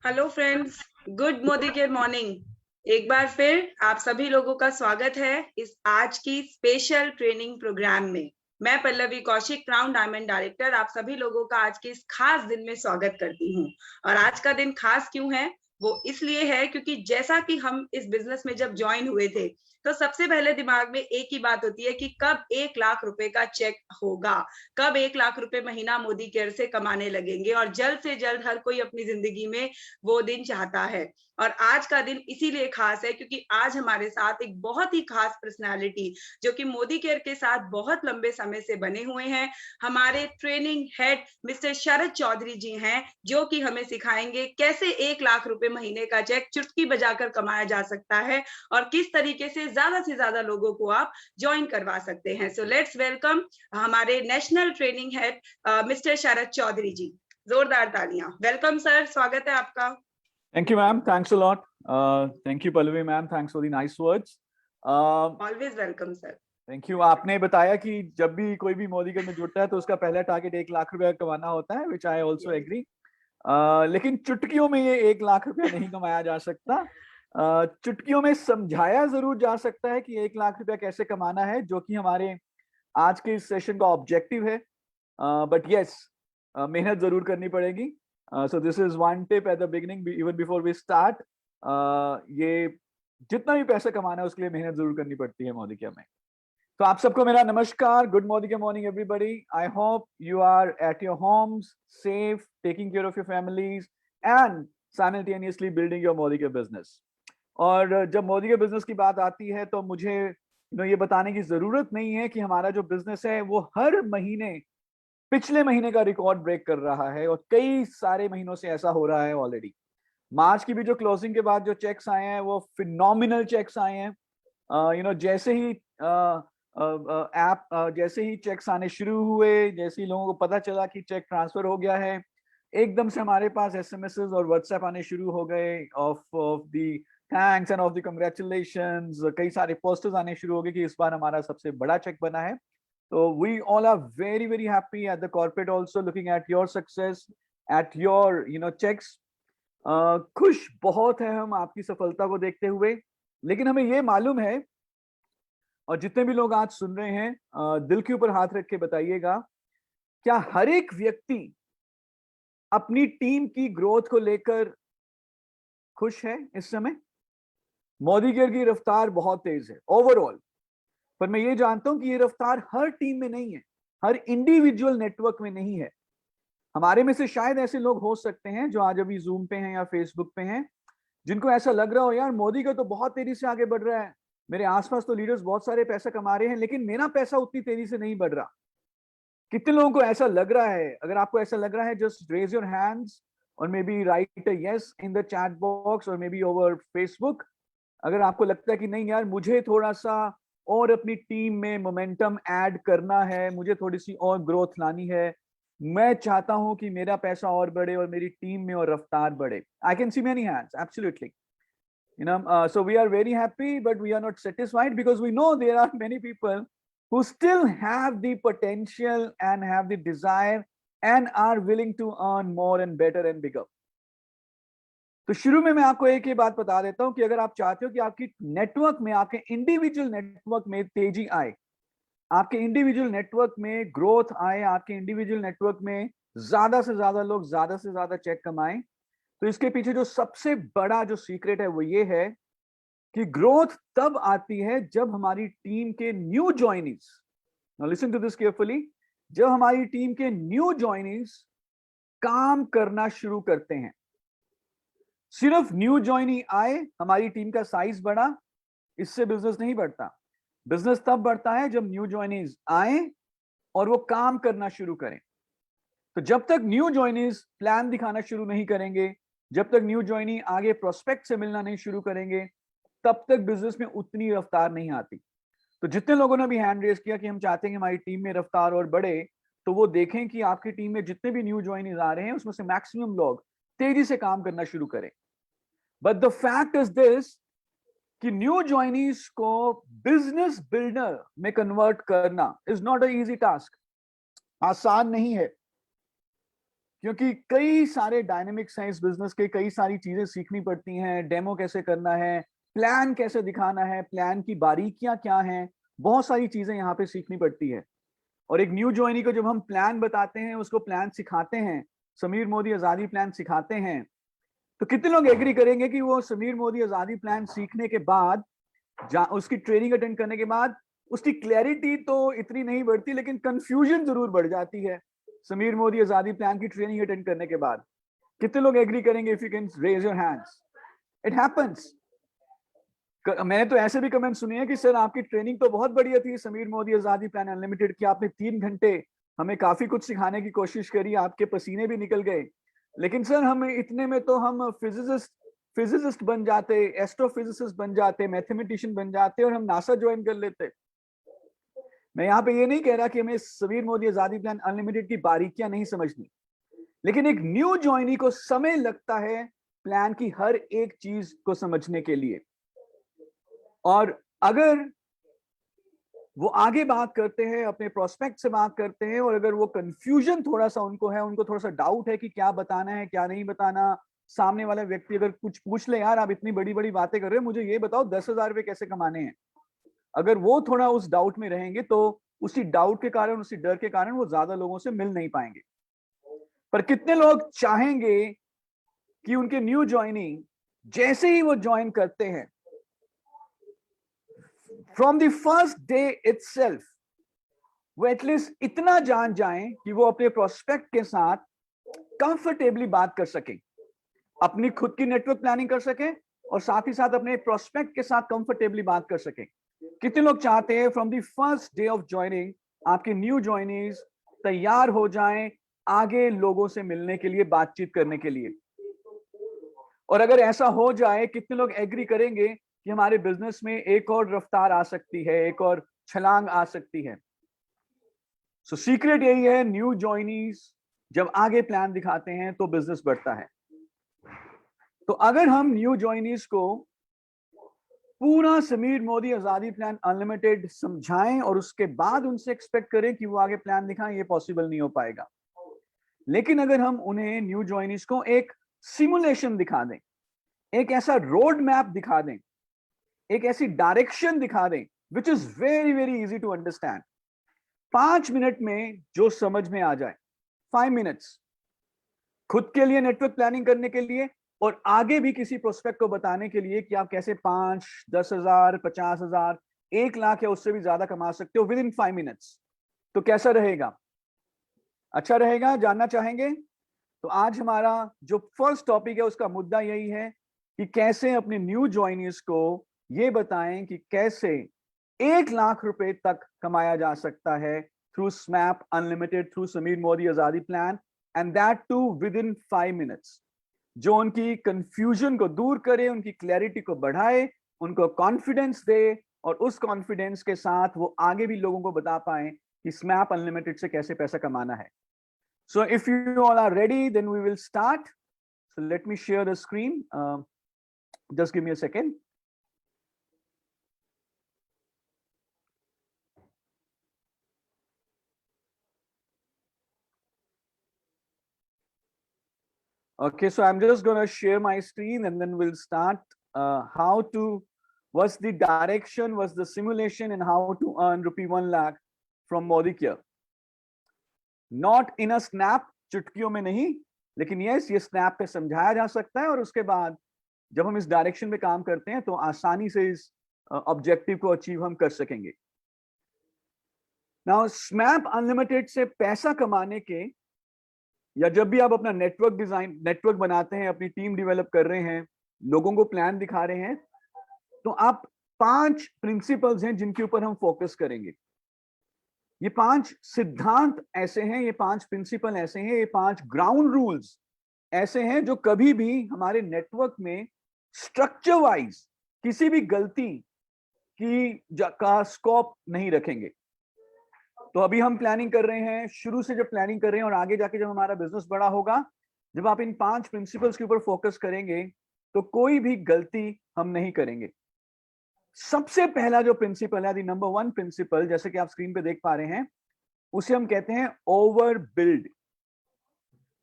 Hello friends, good Modi care morning. एक बार फिर आप सभी लोगों का स्वागत है इस आज की स्पेशल ट्रेनिंग प्रोग्राम में। मैं Pallavi Kaushik, crown diamond director, आप सभी लोगों का आज के इस खास दिन में स्वागत करती हूँ। और आज का दिन खास क्यों है? वो इसलिए है क्योंकि जैसा कि हम इस बिजनेस में जब ज्वाइन हुए थे तो सबसे पहले दिमाग में एक ही बात होती है कि कब 1 लाख रुपए का चेक होगा, कब 1 लाख रुपए महीना मोदी केयर से कमाने लगेंगे। और जल्द से जल्द हर कोई अपनी जिंदगी में वो दिन चाहता है। और आज का दिन इसीलिए खास है क्योंकि आज हमारे साथ एक बहुत ही खास पर्सनालिटी जो कि मोदी केयर के साथ बहुत लंबे समय से बने हुए हैं, हमारे ट्रेनिंग हेड मिस्टर शरद चौधरी जी हैं, जो कि हमें सिखाएंगे कैसे 1 लाख रुपए महीने का चेक चुटकी बजाकर कमाया जा सकता है और किस तरीके से ज्यादा लोगों को आप ज्वाइन करवा सकते हैं। सो लेट्स वेलकम हमारे नेशनल ट्रेनिंग हेड मिस्टर शरद चौधरी जी। जोरदार तालियां। वेलकम सर, स्वागत है आपका। Thank you, ma'am. Thanks a lot. Thank you, Pallavi, ma'am. Thanks for the nice words. Always welcome sir. Thank you. आपने बताया कि जब भी कोई भी मोदी केयर में जुड़ता है तो उसका पहला टारगेट 1 लाख रुपया कमाना होता है, which I also agree. लेकिन चुटकियों में ये 1 लाख रुपया नहीं कमाया जा सकता। चुटकियों में समझाया जरूर जा सकता है कि 1 लाख रुपया कैसे कमाना है, जो कि हमारे आज के इस सेशन का ऑब्जेक्टिव है। बट यस, मेहनत जरूर करनी पड़ेगी। So this is one tip at the beginning, even before we start. ये जितना भी पैसा कमाना है उसके लिए मेहनत जरूर करनी पड़ती है मोदी केयर में। तो आप सबको मेरा नमस्कार, good morning morning everybody. I hope you are at your homes, safe, taking care of your families and simultaneously building your Modi care business. और जब मोदी केयर बिजनेस की बात आती है तो मुझे ये बताने की जरूरत नहीं है कि हमारा जो बिजनेस है वो हर महीने पिछले महीने का रिकॉर्ड ब्रेक कर रहा है, और कई सारे महीनों से ऐसा हो रहा है ऑलरेडी। मार्च की भी जो क्लोजिंग के बाद जो चेक्स आए हैं वो फिनोमिनल चेक्स आए हैं। जैसे ही जैसे ही चेक्स आने शुरू हुए, जैसे ही लोगों को पता चला कि चेक ट्रांसफर हो गया है, एकदम से हमारे पास एसएमएस और व्हाट्सएप आने शुरू हो गए of the thanks end of the congratulations. कई सारे पोस्टर्स आने शुरू हो गए कि इस बार हमारा सबसे बड़ा चेक बना है। So we all are very happy at the corporate also, looking at your success, at your checks. खुश बहुत है हम आपकी सफलता को देखते हुए। लेकिन हमें ये मालूम है, और जितने भी लोग आज सुन रहे हैं, दिल के ऊपर हाथ रख के बताइएगा, क्या हर एक व्यक्ति अपनी टीम की ग्रोथ को लेकर खुश है इस समय? मोदी केयर की रफ्तार बहुत तेज है ओवरऑल, पर मैं ये जानता हूं कि ये रफ्तार हर टीम में नहीं है, हर इंडिविजुअल नेटवर्क में नहीं है। हमारे में से शायद ऐसे लोग हो सकते हैं जो आज अभी जूम पे हैं या फेसबुक पे हैं, जिनको ऐसा लग रहा हो यार मोदी का तो बहुत तेजी से आगे बढ़ रहा है, मेरे आसपास तो लीडर्स बहुत सारे पैसा कमा रहे हैं, लेकिन मेरा पैसा उतनी तेजी से नहीं बढ़ रहा। कितने लोगों को ऐसा लग रहा है? अगर आपको ऐसा लग रहा है, जस्ट रेज योर हैंड्स और may be right a yes in the chat box और मे बी ओवर फेसबुक। अगर आपको लगता है कि नहीं यार, मुझे थोड़ा सा और अपनी टीम में मोमेंटम ऐड करना है, मुझे थोड़ी सी और ग्रोथ लानी है, मैं चाहता हूं कि मेरा पैसा और बढ़े और मेरी टीम में और रफ्तार बढ़े। I can see many hands, absolutely. So we are very happy, but we are not satisfied because we know there are many people who still have the potential and have the desire and are willing to earn more and better and bigger. तो शुरू में मैं आपको एक ही बात बता देता हूं कि अगर आप चाहते हो कि आपकी नेटवर्क में, आपके इंडिविजुअल नेटवर्क में तेजी आए, आपके इंडिविजुअल नेटवर्क में ग्रोथ आए, आपके इंडिविजुअल नेटवर्क में ज्यादा से ज्यादा लोग ज्यादा से ज्यादा चेक कमाएं, तो इसके पीछे जो सबसे बड़ा जो सीक्रेट है वो ये है कि ग्रोथ तब आती है जब हमारी टीम के new joinees, now listen to this carefully, जब हमारी टीम के न्यू ज्वाइनीज काम करना शुरू करते हैं। सिर्फ न्यू ज्वाइनी आए, हमारी टीम का साइज बढ़ा, इससे बिजनेस नहीं बढ़ता। बिजनेस तब बढ़ता है जब न्यू ज्वाइनीज आए और वो काम करना शुरू करें। तो जब तक न्यू ज्वाइनीज प्लान दिखाना शुरू नहीं करेंगे, जब तक न्यू ज्वाइनी आगे प्रोस्पेक्ट से मिलना नहीं शुरू करेंगे, तब तक बिजनेस में उतनी रफ्तार नहीं आती। तो जितने लोगों ने भी हैंड रेज किया कि हम चाहते हैं कि हमारी टीम में रफ्तार और बढ़े, तो वो देखें कि आपकी टीम में जितने भी न्यू ज्वाइनीज आ रहे हैं उसमें से मैक्सिमम लोग तेजी से काम करना शुरू करें। But the fact is this कि न्यू ज्वाइनीज को बिजनेस बिल्डर में कन्वर्ट करना is not a easy task, आसान नहीं है। क्योंकि कई सारे डायनेमिक्स हैं इस बिजनेस के, कई सारी चीजें सीखनी पड़ती हैं, डेमो कैसे करना है, प्लान कैसे दिखाना है, प्लान की बारीकियां क्या हैं, बहुत सारी चीजें यहाँ पे सीखनी पड़ती है। और एक न्यू ज्वाइनी को जब हम प्लान बताते हैं, उसको प्लान सिखाते हैं, समीर मोदी आजादी प्लान सिखाते हैं, तो कितने लोग एग्री करेंगे कि वो समीर मोदी आजादी प्लान सीखने के बाद, उसकी ट्रेनिंग अटेंड करने के बाद उसकी क्लैरिटी तो इतनी नहीं बढ़ती, लेकिन कंफ्यूजन जरूर बढ़ जाती है समीर मोदी आजादी प्लान की ट्रेनिंग अटेंड करने के बाद। कितने लोग एग्री करेंगे? If you can raise your hands. It happens. मैंने तो ऐसे भी कमेंट सुने हैं कि सर आपकी ट्रेनिंग तो बहुत बढ़िया थी समीर मोदी आजादी प्लान अनलिमिटेड की, आपने 3 घंटे हमें काफी कुछ सिखाने की कोशिश करी, आपके पसीने भी निकल गए, लेकिन सर हमें इतने में तो हम फिजिसिस्ट बन जाते, एस्ट्रोफिजिसिस्ट बन जाते, मैथमेटिशियन बन जाते और हम नासा ज्वाइन कर लेते। मैं यहाँ पे ये नहीं कह रहा कि हमें समीर मोदी आजादी प्लान अनलिमिटेड की बारीकियां नहीं समझनी, लेकिन एक न्यू ज्वाइनी को समय लगता है प्लान की हर एक चीज को समझने के लिए। और अगर वो आगे बात करते हैं, अपने प्रोस्पेक्ट से बात करते हैं, और अगर वो कंफ्यूजन थोड़ा सा उनको है, उनको थोड़ा सा डाउट है कि क्या बताना है क्या नहीं बताना, सामने वाला व्यक्ति अगर कुछ पूछ ले, यार आप इतनी बड़ी बड़ी बातें कर रहे हो, मुझे ये बताओ 10,000 रुपए कैसे कमाने हैं, अगर वो थोड़ा उस डाउट में रहेंगे तो उसी डाउट के कारण, उसी डर के कारण वो ज्यादा लोगों से मिल नहीं पाएंगे। पर कितने लोग चाहेंगे कि उनके न्यू ज्वाइनिंग जैसे ही वो ज्वाइन करते हैं, from the first day itself वो एटलीस्ट इतना जान जाएं कि वो अपने प्रोस्पेक्ट के साथ कंफर्टेबली बात कर सकें, अपनी खुद की नेटवर्क प्लानिंग कर सकें और साथ ही साथ अपने प्रोस्पेक्ट के साथ कंफर्टेबली बात कर सकें। कितने लोग चाहते हैं from the first day of joining आपके न्यू ज्वाइनीज तैयार हो जाएं आगे लोगों से मिलने के लिए, बातचीत करने के लिए? और अगर ऐसा हो जाए, कितने लोग एग्री करेंगे कि हमारे बिजनेस में एक और रफ्तार आ सकती है, एक और छलांग आ सकती है? सो सीक्रेट यही है, न्यू ज्वाइनीज जब आगे प्लान दिखाते हैं तो बिजनेस बढ़ता है। तो अगर हम न्यू ज्वाइनीज को पूरा समीर मोदी आजादी प्लान अनलिमिटेड समझाएं और उसके बाद उनसे एक्सपेक्ट करें कि वो आगे प्लान दिखाएं, ये पॉसिबल नहीं हो पाएगा। लेकिन अगर हम उन्हें न्यू ज्वाइनीज को एक सिमुलेशन दिखा दें, एक ऐसा रोड मैप दिखा दें, एक ऐसी डायरेक्शन दिखा दें which is very very easy to understand, 5 minute में जो समझ में आ जाए, 5 मिनट्स खुद के लिए नेटवर्क प्लानिंग करने के लिए और आगे भी किसी प्रोस्पेक्ट को बताने के लिए कि आप कैसे 5, 10,000, 50,000, 1 लाख या उससे भी ज्यादा कमा सकते हो विद इन 5 मिनट्स, तो कैसा रहेगा? अच्छा रहेगा? जानना चाहेंगे? तो आज हमारा जो फर्स्ट टॉपिक है उसका मुद्दा यही है कि कैसे अपने न्यू ज्वाइनीज को ये बताएं कि कैसे 1 लाख रुपए तक कमाया जा सकता है through smap unlimited, through Sameer Modi Azadi plan, and that too within 5 minutes, जो उनकी कंफ्यूजन को दूर करे, उनकी क्लैरिटी को बढ़ाए, उनको कॉन्फिडेंस दे और उस कॉन्फिडेंस के साथ वो आगे भी लोगों को बता पाए कि स्मैप अनलिमिटेड से कैसे पैसा कमाना है। So if you all are ready, then we will start. So let me share the screen. Just give me a second. Okay, so I'm just going to share my screen and then we'll start. How to, what's the direction, what's the simulation, and how to earn rupee 1 lakh from Modicare. Not in a snap, चुटकियों में नहीं, लेकिन yes, ये snap पे समझाया जा सकता है और उसके बाद जब हम इस डायरेक्शन में काम करते हैं तो आसानी से इस ऑब्जेक्टिव को अचीव हम कर सकेंगे। नाउ स्मैप अनलिमिटेड से पैसा कमाने के, या जब भी आप अपना नेटवर्क डिजाइन, नेटवर्क बनाते हैं, अपनी टीम डेवलप कर रहे हैं, लोगों को प्लान दिखा रहे हैं, तो आप 5 प्रिंसिपल्स हैं जिनके ऊपर हम फोकस करेंगे। ये 5 सिद्धांत ऐसे हैं, ये 5 प्रिंसिपल ऐसे हैं, ये 5 ग्राउंड रूल्स ऐसे हैं जो कभी भी हमारे नेटवर्क में स्ट्रक्चर वाइज किसी भी गलती का स्कोप नहीं रखेंगे। तो अभी हम प्लानिंग कर रहे हैं, शुरू से जब प्लानिंग कर रहे हैं और आगे जाके जब हमारा बिजनेस बड़ा होगा, जब आप इन 5 प्रिंसिपल्स के ऊपर फोकस करेंगे तो कोई भी गलती हम नहीं करेंगे। सबसे पहला जो प्रिंसिपल है, नंबर 1 प्रिंसिपल, जैसे कि आप स्क्रीन पे देख पा रहे हैं, उसे हम कहते हैं ओवर बिल्ड।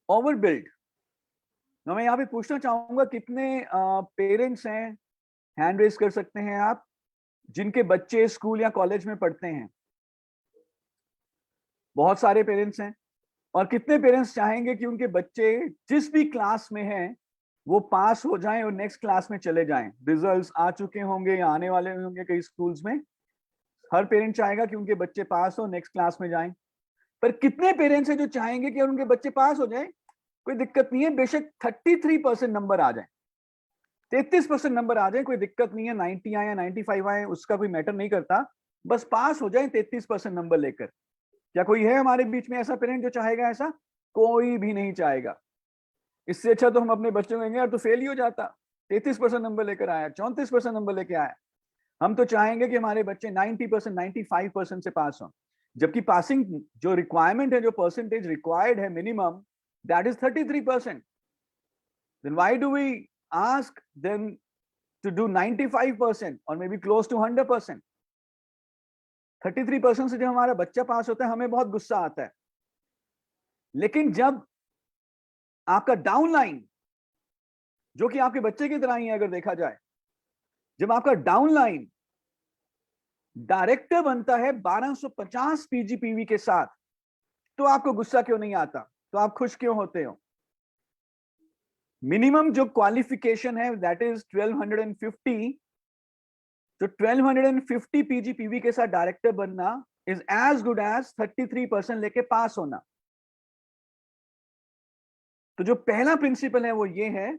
ओवरबिल्ड। मैं यहाँ पे पूछना चाहूंगा कितने पेरेंट्स हैं, हैंड रेज कर सकते हैं आप, जिनके बच्चे स्कूल या कॉलेज में पढ़ते हैं? बहुत सारे पेरेंट्स हैं। और कितने पेरेंट्स चाहेंगे कि उनके बच्चे जिस भी क्लास में हैं वो पास हो जाएं और नेक्स्ट क्लास में चले जाएं? रिजल्ट्स आ चुके होंगे या आने वाले होंगे कई स्कूल्स में। हर पेरेंट चाहेगा कि उनके बच्चे पास हो, नेक्स्ट क्लास में जाएं। पर कितने पेरेंट्स हैं जो चाहेंगे कि उनके बच्चे पास हो जाएं, कोई दिक्कत नहीं है, बेशक 33% नंबर आ जाए, 33% नंबर आ जाए, कोई दिक्कत नहीं है, 90 आए या 95 आए उसका कोई मैटर नहीं करता, बस पास हो जाए 33% नंबर लेकर। क्या कोई है हमारे बीच में ऐसा पेरेंट जो चाहेगा ऐसा? कोई भी नहीं चाहेगा। इससे अच्छा तो हम अपने बच्चों को कहेंगे यार तो फेल ही हो जाता, 33% नंबर लेकर आया, 34% नंबर लेकर आया। हम तो चाहेंगे कि हमारे बच्चे 90%, 95% से पास हों। जबकि पासिंग जो रिक्वायरमेंट है, जो परसेंटेज रिक्वायर्ड है minimum, that is 33%। then why do we ask them to do 95% or maybe close to 100%? 33% से जब हमारा बच्चा पास होता है हमें बहुत गुस्सा आता है। लेकिन जब आपका डाउनलाइन, जो कि आपके बच्चे की तरह ही है अगर देखा जाए, जब आपका डाउनलाइन डायरेक्टर बनता है 1250 पीजीपीवी के साथ, तो आपको गुस्सा क्यों नहीं आता? तो आप खुश क्यों होते हो? मिनिमम जो क्वालिफिकेशन है दैट इज 1250, तो 1250 पीजीपीवी के साथ डायरेक्टर बनना इज एज गुड एज 33% लेके पास होना। तो जो पहला प्रिंसिपल है वो ये है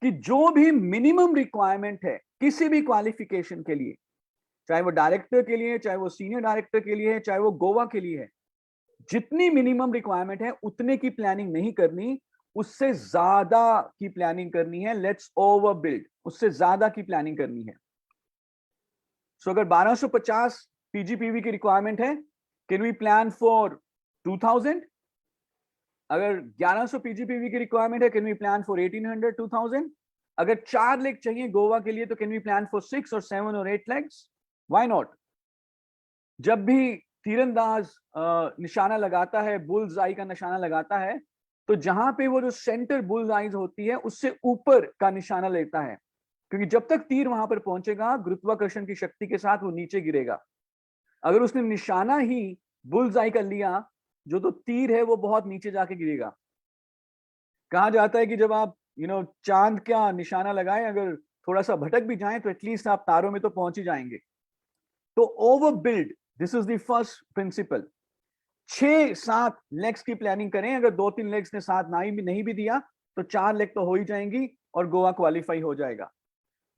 कि जो भी मिनिमम रिक्वायरमेंट है किसी भी क्वालिफिकेशन के लिए, चाहे वो डायरेक्टर के लिए, चाहे वो सीनियर डायरेक्टर के लिए है, चाहे वो गोवा के लिए है, जितनी मिनिमम रिक्वायरमेंट है उतने की प्लानिंग नहीं करनी, उससे ज्यादा की प्लानिंग करनी है। लेट्स ओवर बिल्ड, उससे ज्यादा की प्लानिंग करनी है। सो अगर 1250 पीजीपीवी की रिक्वायरमेंट है, कैन वी प्लान फॉर 2000? अगर 1100 पीजीपीवी की रिक्वायरमेंट है, कैन वी प्लान फॉर 1800, 2000? अगर 4 लेग चाहिए गोवा के लिए, तो कैन वी प्लान फॉर 6 और 7 और 8 लेग्स? Why not? जब भी तीरंदाज निशाना लगाता है, बुल्स आई का निशाना लगाता है, तो जहां पे वो जो सेंटर बुल्स आईज होती है उससे ऊपर का निशाना लेता है, क्योंकि जब तक तीर वहां पर पहुंचेगा गुरुत्वाकर्षण की शक्ति के साथ वो नीचे गिरेगा। अगर उसने निशाना ही बुल्स आई का लिया, जो तो तीर है वो बहुत नीचे जाके गिरेगा। कहा जाता है कि जब आप चांद का निशाना लगाएं, अगर थोड़ा सा भटक भी जाएं तो एटलीस्ट आप तारों में तो पहुंच ही जाएंगे। तो over build, this is the first principle. 6-7 legs की प्लानिंग करें। अगर 2-3 लेग्स ने साथ नहीं भी दिया तो 4 लेग तो हो ही जाएंगी और गोवा क्वालिफाई हो जाएगा।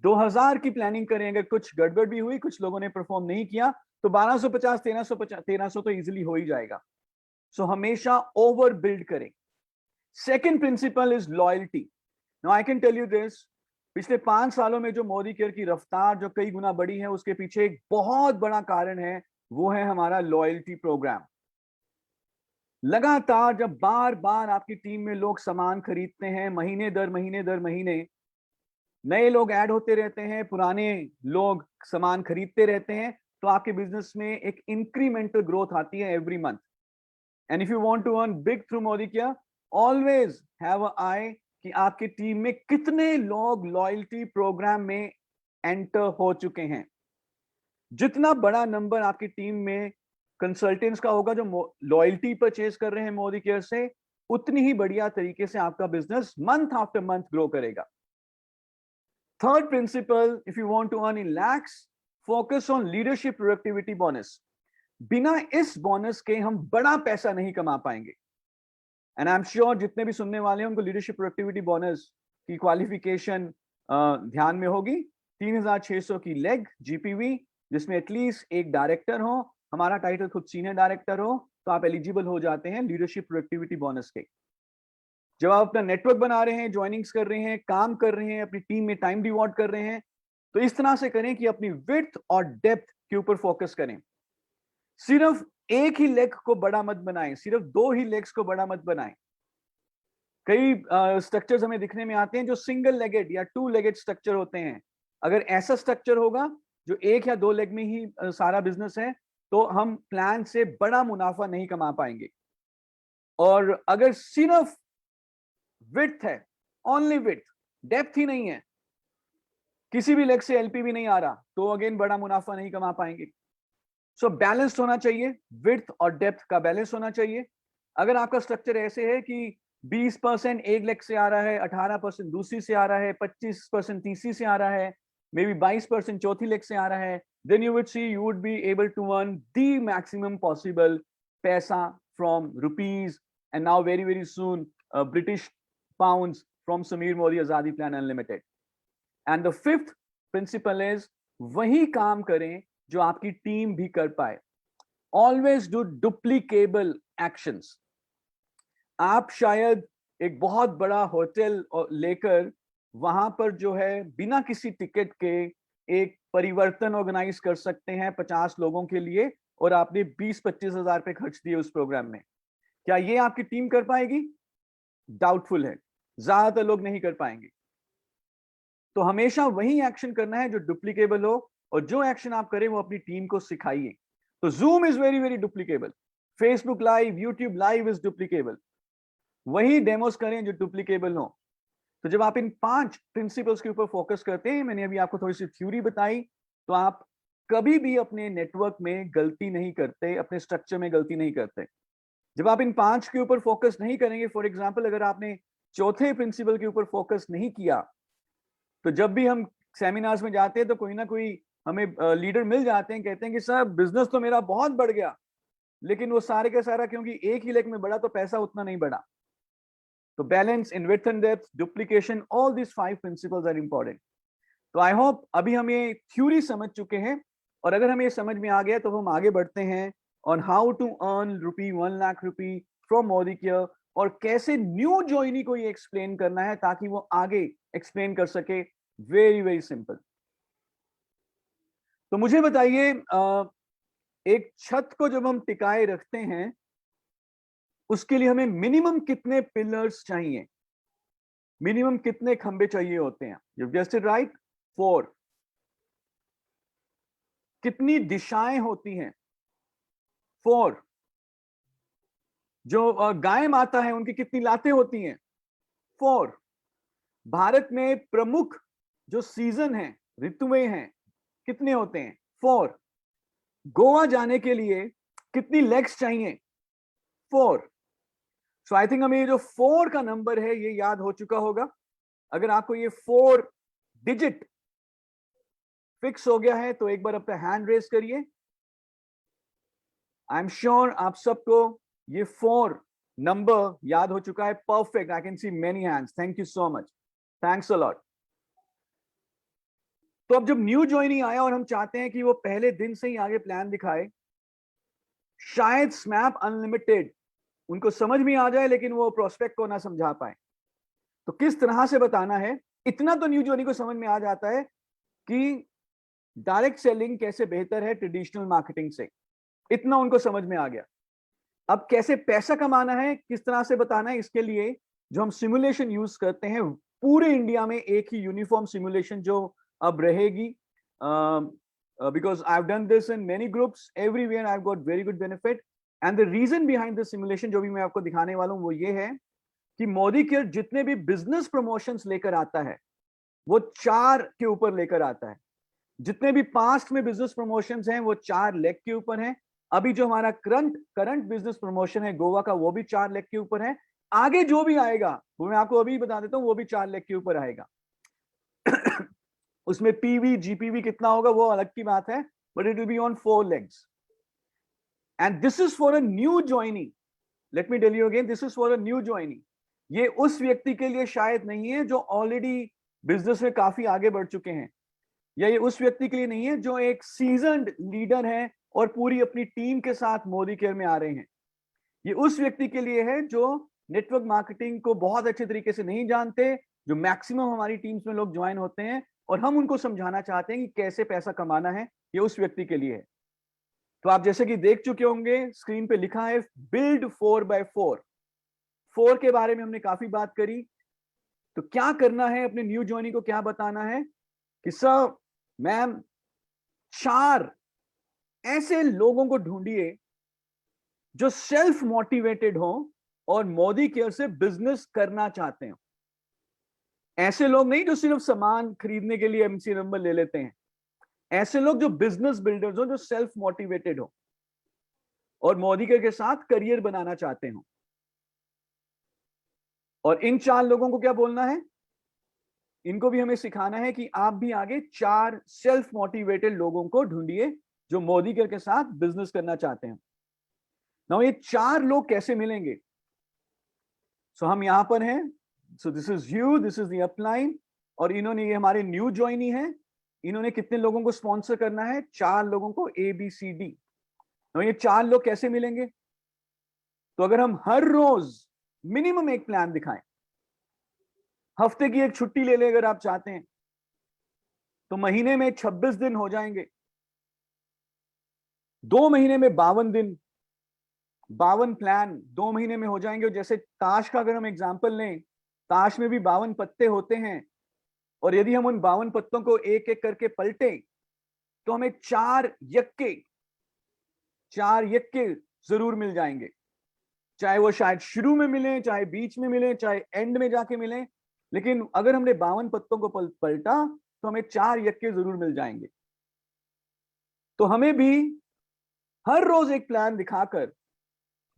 2000 की प्लानिंग करें। अगर कुछ गड़बड़ भी हुई, कुछ लोगों ने परफॉर्म नहीं किया, तो 1250, 1300 तो इजिली हो ही जाएगा। सो हमेशा ओवर बिल्ड करें। Second principle is loyalty. Now I can tell you this, पिछले 5 सालों में जो मोदी केयर की रफ्तार जो कई गुना बढ़ी है, उसके पीछे एक बहुत बड़ा कारण है, वो है हमारा लॉयल्टी प्रोग्राम। लगातार जब बार बार आपकी टीम में लोग सामान खरीदते हैं, महीने दर महीने नए लोग ऐड होते रहते हैं, पुराने लोग सामान खरीदते रहते हैं, तो आपके बिजनेस में एक इंक्रीमेंटल ग्रोथ आती है every month. And if you want to earn big through Modi care, always have a eye कि आपकी टीम में कितने लोग लॉयल्टी प्रोग्राम में एंटर हो चुके हैं। जितना बड़ा नंबर आपकी टीम में कंसल्टेंट्स का होगा जो लॉयल्टी परचेज कर रहे हैं मोदी केयर से, उतनी ही बढ़िया तरीके से आपका business month after month grow करेगा। Third principle, if you want to earn in lakhs, focus on leadership productivity bonus. बिना इस बोनस के हम बड़ा पैसा नहीं कमा पाएंगे। एंड आई एम श्योर जितने भी सुनने वाले हैं उनको लीडरशिप प्रोडक्टिविटी बोनस की क्वालिफिकेशन ध्यान में होगी। 3600 की लेग जीपीवी, जिसमें एटलीस्ट एक डायरेक्टर हो, हमारा टाइटल खुद सीनियर डायरेक्टर हो, तो आप एलिजिबल हो जाते हैं लीडरशिप प्रोडक्टिविटी बोनस के। जब आप अपना नेटवर्क बना रहे हैं, ज्वाइनिंग्स कर रहे हैं, काम कर रहे हैं, अपनी टीम में टाइम डिवोट कर रहे हैं, तो इस तरह से करें कि अपनी विड्थ और डेप्थ के ऊपर फोकस करें। सिर्फ एक ही लेग को बड़ा मत बनाएं, सिर्फ 2 ही लेग्स को बड़ा मत बनाएं। कई स्ट्रक्चर्स हमें दिखने में आते हैं जो सिंगल लेगेड या 2 लेगेड स्ट्रक्चर होते हैं। अगर ऐसा स्ट्रक्चर होगा जो 1 या 2 लेग में ही सारा बिजनेस है, तो हम प्लान से बड़ा मुनाफा नहीं कमा पाएंगे। और अगर सिर्फ विड्थ है, ओनली विड्थ, डेप्थ ही नहीं है, किसी भी लेग से एलपी नहीं आ रहा, तो अगेन बड़ा मुनाफा नहीं कमा पाएंगे। सो बैलेंस्ड होना चाहिए, विड्थ और डेप्थ का बैलेंस होना चाहिए। अगर आपका स्ट्रक्चर ऐसे है कि 20% एक लेग से आ रहा है, 18% दूसरी से आ रहा है, 25% तीसरी से आ रहा है, मे बी 22% चौथी लेग से आ रहा है, then you would see you would be able to earn the maximum possible paisa from rupees and now very soon British pounds from Samir Modi Azadi Plan Unlimited. And the fifth principle is वही काम करें जो आपकी team भी कर पाए। Always do duplicable actions. आप शायद एक बहुत बड़ा होटल लेकर वहां पर जो है बिना किसी टिकट के एक परिवर्तन ऑर्गेनाइज कर सकते हैं 50 लोगों के लिए, और आपने 20-25 हजार रुपए खर्च दिए उस प्रोग्राम में। क्या ये आपकी टीम कर पाएगी? डाउटफुल है, ज्यादातर लोग नहीं कर पाएंगे। तो हमेशा वही एक्शन करना है जो डुप्लीकेबल हो, और जो एक्शन आप करें वो अपनी टीम को सिखाइए। तो zoom is very duplicable, Facebook live, YouTube live is duplicable. वही डेमोस करें जो डुप्लीकेबल हो। तो जब आप इन 5 प्रिंसिपल्स के ऊपर फोकस करते हैं, मैंने अभी आपको थोड़ी सी थ्योरी बताई, तो आप कभी भी अपने नेटवर्क में गलती नहीं करते, अपने स्ट्रक्चर में गलती नहीं करते। जब आप इन 5 के ऊपर फोकस नहीं करेंगे, फॉर एग्जाम्पल अगर आपने चौथे प्रिंसिपल के ऊपर फोकस नहीं किया, तो जब भी हम सेमिनार्स में जाते हैं तो कोई ना कोई हमें लीडर मिल जाते हैं, कहते हैं कि सर बिजनेस तो मेरा बहुत बढ़ गया, लेकिन वो सारे का सारा क्योंकि एक ही लेग में बढ़ा तो पैसा उतना नहीं बढ़ा। तो balance in width and depth, duplication, all this 5 principles are important. तो आई होप अभी हम ये थ्योरी समझ चुके हैं, और अगर हमें ये समझ में आ गया तो हम आगे बढ़ते हैं on how to earn rupee 1 lakh rupee from Modi care, और कैसे न्यू ज्वाइनी को ये एक्सप्लेन करना है ताकि वो आगे एक्सप्लेन कर सके। Very simple. तो मुझे बताइए, एक छत को जब हम टिकाए रखते हैं उसके लिए हमें मिनिमम कितने पिलर्स चाहिए, मिनिमम कितने खंबे चाहिए होते हैं? You guessed it right, 4। कितनी दिशाएं होती हैं? 4। जो गाय माता है उनकी कितनी लातें होती हैं? 4। भारत में प्रमुख जो सीजन है, ऋतुएं हैं, कितने होते हैं? 4। गोवा जाने के लिए कितनी लेग्स चाहिए? 4। सो आई थिंक हमें ये जो 4 का नंबर है ये याद हो चुका होगा। अगर आपको ये 4 डिजिट फिक्स हो गया है तो एक बार अपना हैंड रेस करिए। आई एम श्योर आप सबको ये 4 नंबर याद हो चुका है। Perfect, I can see many hands, thank you so much, thanks a lot. तो अब जब न्यू ज्वाइनिंग आया और हम चाहते हैं कि वो पहले दिन से ही आगे प्लान दिखाए, शायद स्मैप अनलिमिटेड उनको समझ में आ जाए लेकिन वो प्रोस्पेक्ट को ना समझा पाए, तो किस तरह से बताना है? इतना तो न्यू ज्वाइनिंग को समझ में आ जाता है कि डायरेक्ट सेलिंग कैसे बेहतर है ट्रेडिशनल मार्केटिंग से, इतना उनको समझ में आ गया। अब कैसे पैसा कमाना है, किस तरह से बताना है, इसके लिए जो हम सिमुलेशन यूज करते हैं, पूरे इंडिया में एक ही यूनिफॉर्म सिमुलेशन जो अब रहेगी, because I've done this in many groups, everywhere I've got very good benefit, and the reason behind this simulation जो भी मैं आपको दिखाने वाला हूं वो ये है कि मोदी केयर जितने भी बिजनेस प्रमोशंस लेकर आता है वो 4 के ऊपर लेकर आता है। जितने भी पास्ट में बिजनेस प्रमोशंस हैं वो 4 लेग के ऊपर हैं। अभी जो हमारा करंट बिजनेस प्रमोशन है गोवा का, वो भी 4 लेग के ऊपर है। आगे जो भी आएगा वो मैं आपको अभी बता देता हूं, वो भी 4 लेग के ऊपर आएगा। उसमें पीवी जीपीवी कितना होगा वो अलग की बात है, but it will be on 4 legs, and this is for a new joining. Let me tell you again, this is for a new joining. ये उस व्यक्ति के लिए शायद नहीं है जो ऑलरेडी बिजनेस में काफी आगे बढ़ चुके हैं, या ये उस व्यक्ति के लिए नहीं है जो एक सीजन्ड लीडर है और पूरी अपनी टीम के साथ मोदी केयर में आ रहे हैं। ये उस व्यक्ति के लिए है जो नेटवर्क मार्केटिंग को बहुत अच्छे तरीके से नहीं जानते, जो मैक्सिमम हमारी टीम्स में लोग ज्वाइन होते हैं और हम उनको समझाना चाहते हैं कि कैसे पैसा कमाना है, ये उस व्यक्ति के लिए है। तो आप जैसे कि देख चुके होंगे स्क्रीन पे लिखा है बिल्ड 4x4। 4 के बारे में हमने काफी बात करी। तो क्या करना है, अपने न्यू ज्वाइनिंग को क्या बताना है कि सर मैम 4 ऐसे लोगों को ढूंढिए जो सेल्फ मोटिवेटेड हो और मोदी केयर से बिजनेस करना चाहते हो। ऐसे लोग नहीं जो सिर्फ सामान खरीदने के लिए एमसी नंबर ले लेते हैं, ऐसे लोग जो बिजनेस बिल्डर्स हो, जो सेल्फ मोटिवेटेड हो और मोदी के साथ करियर बनाना चाहते हो। और इन 4 लोगों को क्या बोलना है, इनको भी हमें सिखाना है कि आप भी आगे 4 सेल्फ मोटिवेटेड लोगों को ढूंढिए जो मोदी के साथ बिजनेस करना चाहते हैं। नाउ ये 4 लोग कैसे मिलेंगे? सो हम यहां पर हैं, सो this is you, this is the upline, और इन्होंने, ये हमारे न्यू ज्वाइनी है, इन्होंने कितने लोगों को स्पॉन्सर करना है? 4 लोगों को, ABCD। तो ये 4 लोग कैसे मिलेंगे? तो अगर हम हर रोज मिनिमम एक प्लान दिखाएं, हफ्ते की एक छुट्टी ले लें अगर आप चाहते हैं, तो महीने में 26 दिन हो जाएंगे, 2 महीने में 52 दिन, 52 प्लान 2 महीने में हो जाएंगे। और जैसे ताश का अगर हम एग्जांपल लें, ताश में भी 52 पत्ते होते हैं, और यदि हम उन 52 पत्तों को एक एक करके पलटे तो हमें 4 यक्के जरूर मिल जाएंगे, चाहे वो शायद शुरू में मिले, चाहे बीच में मिले, चाहे एंड में जाके मिले, लेकिन अगर हमने 52 पत्तों को पलटा तो हमें 4 यक्के जरूर मिल जाएंगे। तो हमें भी हर रोज एक प्लान दिखाकर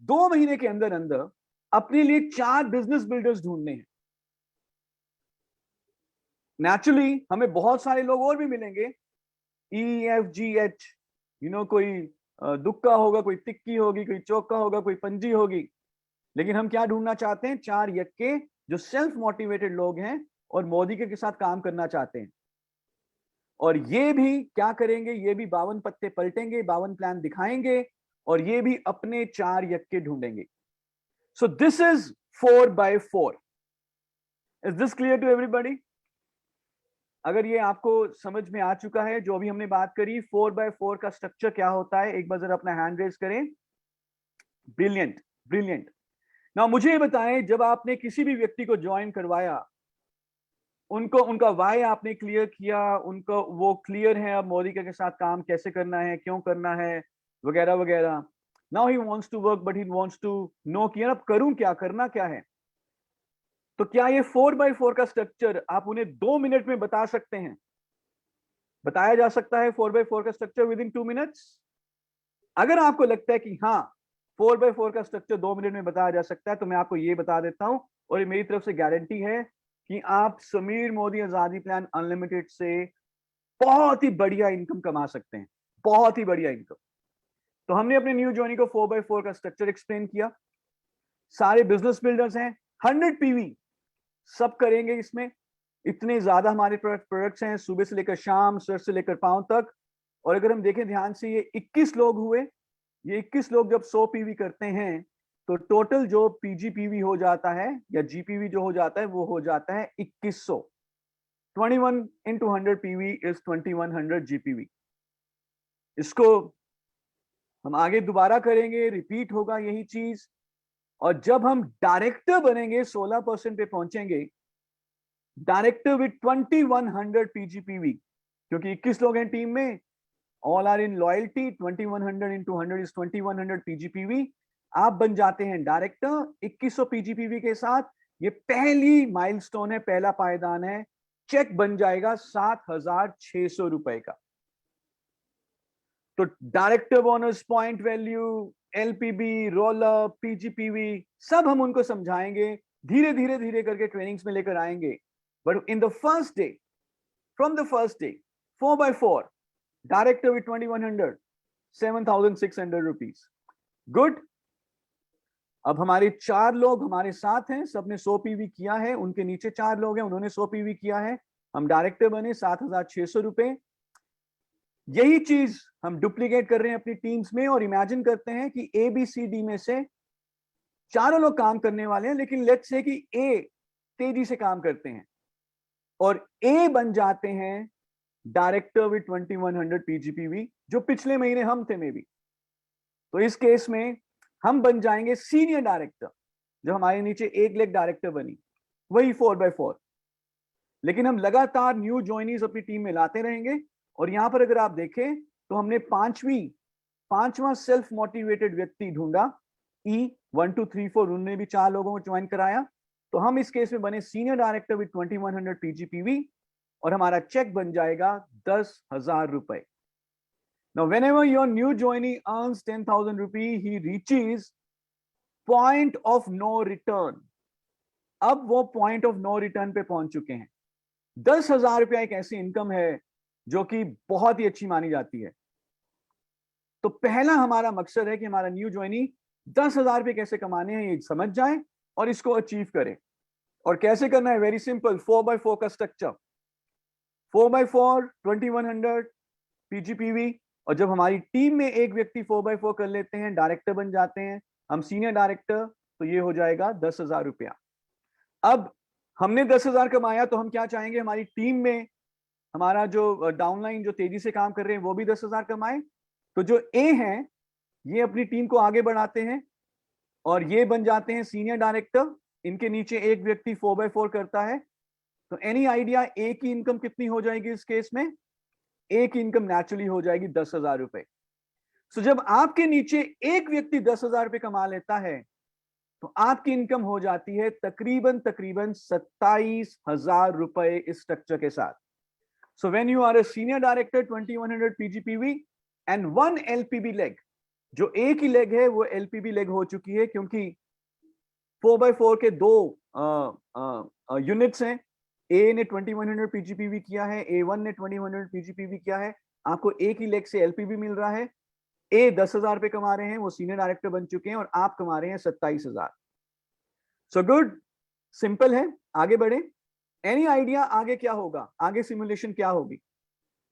2 महीने के अंदर अंदर अपने लिए 4 बिजनेस बिल्डर्स ढूंढने हैं। नेचुरली हमें बहुत सारे लोग और भी मिलेंगे, EFGH, कोई दुक्का होगा, कोई तिक्की होगी, कोई चौका होगा, कोई पंजी होगी, लेकिन हम क्या ढूंढना चाहते हैं? 4 यक्के जो सेल्फ मोटिवेटेड लोग हैं और मोदी के साथ काम करना चाहते हैं। और ये भी क्या करेंगे? ये भी 52 पत्ते पलटेंगे, 52 प्लान दिखाएंगे, और ये भी अपने 4 यक्के ढूंढेंगे। So this is 4x4। Is this clear to everybody? अगर ये आपको समझ में आ चुका है जो अभी हमने बात करी, 4x4 का स्ट्रक्चर क्या होता है, एक बार जरा अपना हैंड रेज करें। Brilliant, brilliant. ना मुझे ये बताएं, जब आपने किसी भी व्यक्ति को ज्वाइन करवाया, उनको उनका वाई आपने क्लियर किया, उनको वो क्लियर है अब मोदी के साथ काम कैसे करना है, क्यों करना है, वगैरह वगैरह। Now he wants to work but he wants to know कि अब करूं क्या, करना क्या है। तो क्या ये 4x4 का स्ट्रक्चर आप उन्हें 2 मिनट में बता सकते हैं? बताया जा सकता है 4x4 का स्ट्रक्चर विद इन 2 मिनट्स? अगर आपको लगता है कि हाँ 4x4 का स्ट्रक्चर 2 मिनट में बताया जा सकता है, तो मैं आपको ये बता देता हूं, और ये मेरी तरफ से गारंटी है कि आप समीर मोदी आजादी प्लान अनलिमिटेड से बहुत ही बढ़िया इनकम कमा सकते हैं, बहुत ही बढ़िया इनकम। तो हमने अपने न्यू ज्वाइनी को 4x4 का स्ट्रक्चर एक्सप्लेन किया। सारे बिजनेस बिल्डर्स हैं, 100 PV सब करेंगे इसमें। इतने ज्यादा हमारे प्रोडक्ट्स हैं, सुबह से लेकर शाम, सर से लेकर पांव तक। और अगर हम देखें ध्यान से, ये 21 लोग हुए, ये 21 लोग जब 100 PV करते हैं तो टोटल जो PGPV हो जाता है या GPV जो हो जाता है वो हो जाता है 2100। 21 into 100 PV is 2100 GPV। इसको हम आगे दोबारा करेंगे, रिपीट होगा यही चीज। और जब हम डायरेक्टर बनेंगे, 16% पे पहुंचेंगे, डायरेक्टर विद 2100 PGPV, क्योंकि 21 लोग हैं टीम में, all are in loyalty, 2100 into 100 is 2100 PGPV। आप बन जाते हैं डायरेक्टर 2100 PGPV के साथ। ये पहली माइलस्टोन है, पहला पायदान है, चेक बन जाएगा 7600 रुपए का। तो director bonus, point value, LPB, roll up, PGPV सब हम उनको समझाएंगे, धीरे धीरे धीरे करके ट्रेनिंग्स में लेकर आएंगे। But in the first day, from the first day, 4x4 director with 2100, 7600 rupees. Good. अब हमारे 4 लोग हमारे साथ हैं, सबने 100 PV किया है, उनके नीचे 4 लोग हैं, उन्होंने 100 PV किया है, हम डायरेक्टर बने, 7600 रुपए। यही चीज हम डुप्लीकेट कर रहे हैं अपनी टीम्स में, और इमेजिन करते हैं कि ABCD में से 4 लोग काम करने वाले हैं, लेकिन लेट्स से कि A तेजी से काम करते हैं और A बन जाते हैं डायरेक्टर विद 2100 PGPV, जो पिछले महीने हम थे मे बी। तो इस केस में हम बन जाएंगे सीनियर डायरेक्टर, जो हमारे नीचे एक लेग डायरेक्टर बनी, वही 4x4। लेकिन हम लगातार न्यू ज्वाइनीज अपनी टीम में लाते रहेंगे। और यहां पर अगर आप देखें तो हमने पांचवा सेल्फ मोटिवेटेड व्यक्ति ढूंढा, E 1 2 3 4, उन्होंने भी 4 लोगों को ज्वाइन कराया। तो हम इस केस में बने सीनियर डायरेक्टर विद 2100 PGPV और हमारा चेक बन जाएगा 10,000 रुपए। Now, whenever your new joinee earns 10,000 rupees, he reaches point of no return. अब वो पॉइंट ऑफ नो रिटर्न पे पहुंच चुके हैं। 10,000 रुपया एक ऐसी इनकम है जो कि बहुत ही अच्छी मानी जाती है। तो पहला हमारा मकसद है कि हमारा न्यू ज्वाइनी 10,000 रुपये कैसे कमाने हैं ये समझ जाए और इसको अचीव करें। और कैसे करना है? वेरी सिंपल, 4x4 का स्ट्रक्चर। 4x4 2100 PGPV, और जब हमारी टीम में एक व्यक्ति 4x4 कर लेते हैं, डायरेक्टर बन जाते हैं, हम सीनियर डायरेक्टर, तो ये हो जाएगा 10,000 रुपया। अब हमने 10,000 कमाया तो हम क्या चाहेंगे? हमारी टीम में हमारा जो डाउनलाइन जो तेजी से काम कर रहे हैं वो भी 10,000 कमाए। तो जो ए हैं ये अपनी टीम को आगे बढ़ाते हैं और ये बन जाते हैं सीनियर डायरेक्टर। इनके नीचे एक व्यक्ति 4x4 करता है। तो एनी आइडिया ए की इनकम कितनी हो जाएगी इस केस में? ए की इनकम नेचुरली हो जाएगी 10,000 रुपए। सो जब आपके नीचे एक व्यक्ति 10,000 रुपए कमा लेता है तो आपकी इनकम हो जाती है तकरीबन 27,000 रुपए इस स्ट्रक्चर के साथ। So when you are a senior director 2100 PGPV and 1 LPB leg, जो ए की लेग है वो LPB लेग हो चुकी है क्योंकि 4x4 के दो यूनिट्स हैं। ए ने 2100 PGPV किया है, A1 ने 2100 PGPV किया है। आपको ए की लेग से LPB मिल रहा है। ए 10,000 रुपए कमा रहे हैं, वो सीनियर डायरेक्टर बन चुके हैं, और आप कमा रहे हैं 27,000। सो गुड, सिंपल है। आगे बढ़े। एनी आइडिया आगे क्या होगा? आगे सिमुलेशन क्या होगी?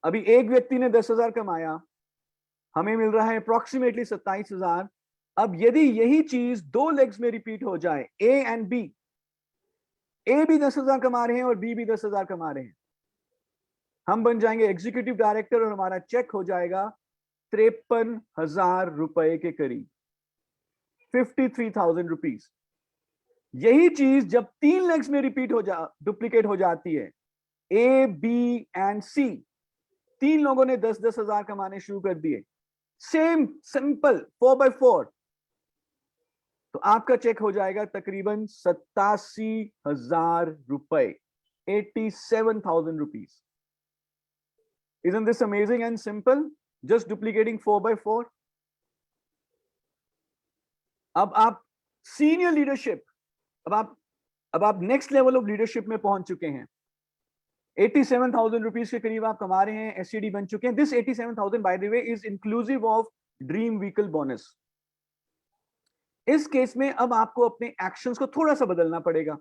अभी एक व्यक्ति ने 10,000 कमाया, हमें मिल रहा है अप्रोक्सीमेटली 27,000। अब यदि यही चीज दो लेग्स में रिपीट हो जाए, ए एंड बी, ए भी 10,000 कमा रहे हैं और बी भी 10,000 कमा रहे हैं, हम बन जाएंगे एग्जीक्यूटिव डायरेक्टर और हमारा चेक हो जाएगा 53,000 रुपए के करीब, 53,000 रुपीज। यही चीज जब 3 लेग्स में रिपीट डुप्लीकेट हो जाती है, ए बी एंड सी, 3 लोगों ने 10,000 कमाने शुरू कर दिए, सेम सिंपल 4x4, तो आपका चेक हो जाएगा तकरीबन 87,000 रुपए, 87,000 rupees. Isn't this amazing and simple? Just duplicating 4x4. अब आप सीनियर लीडरशिप, अब आप नेक्स्ट लेवल ऑफ लीडरशिप में पहुंच चुके हैं। 87,000 रुपीज के करीब आप कमा रहे हैं, एससीडी बन चुके हैं। This 87,000 by the way is inclusive of dream vehicle bonus. इस केस में अब आपको अपने एक्शंस को थोड़ा सा बदलना पड़ेगा।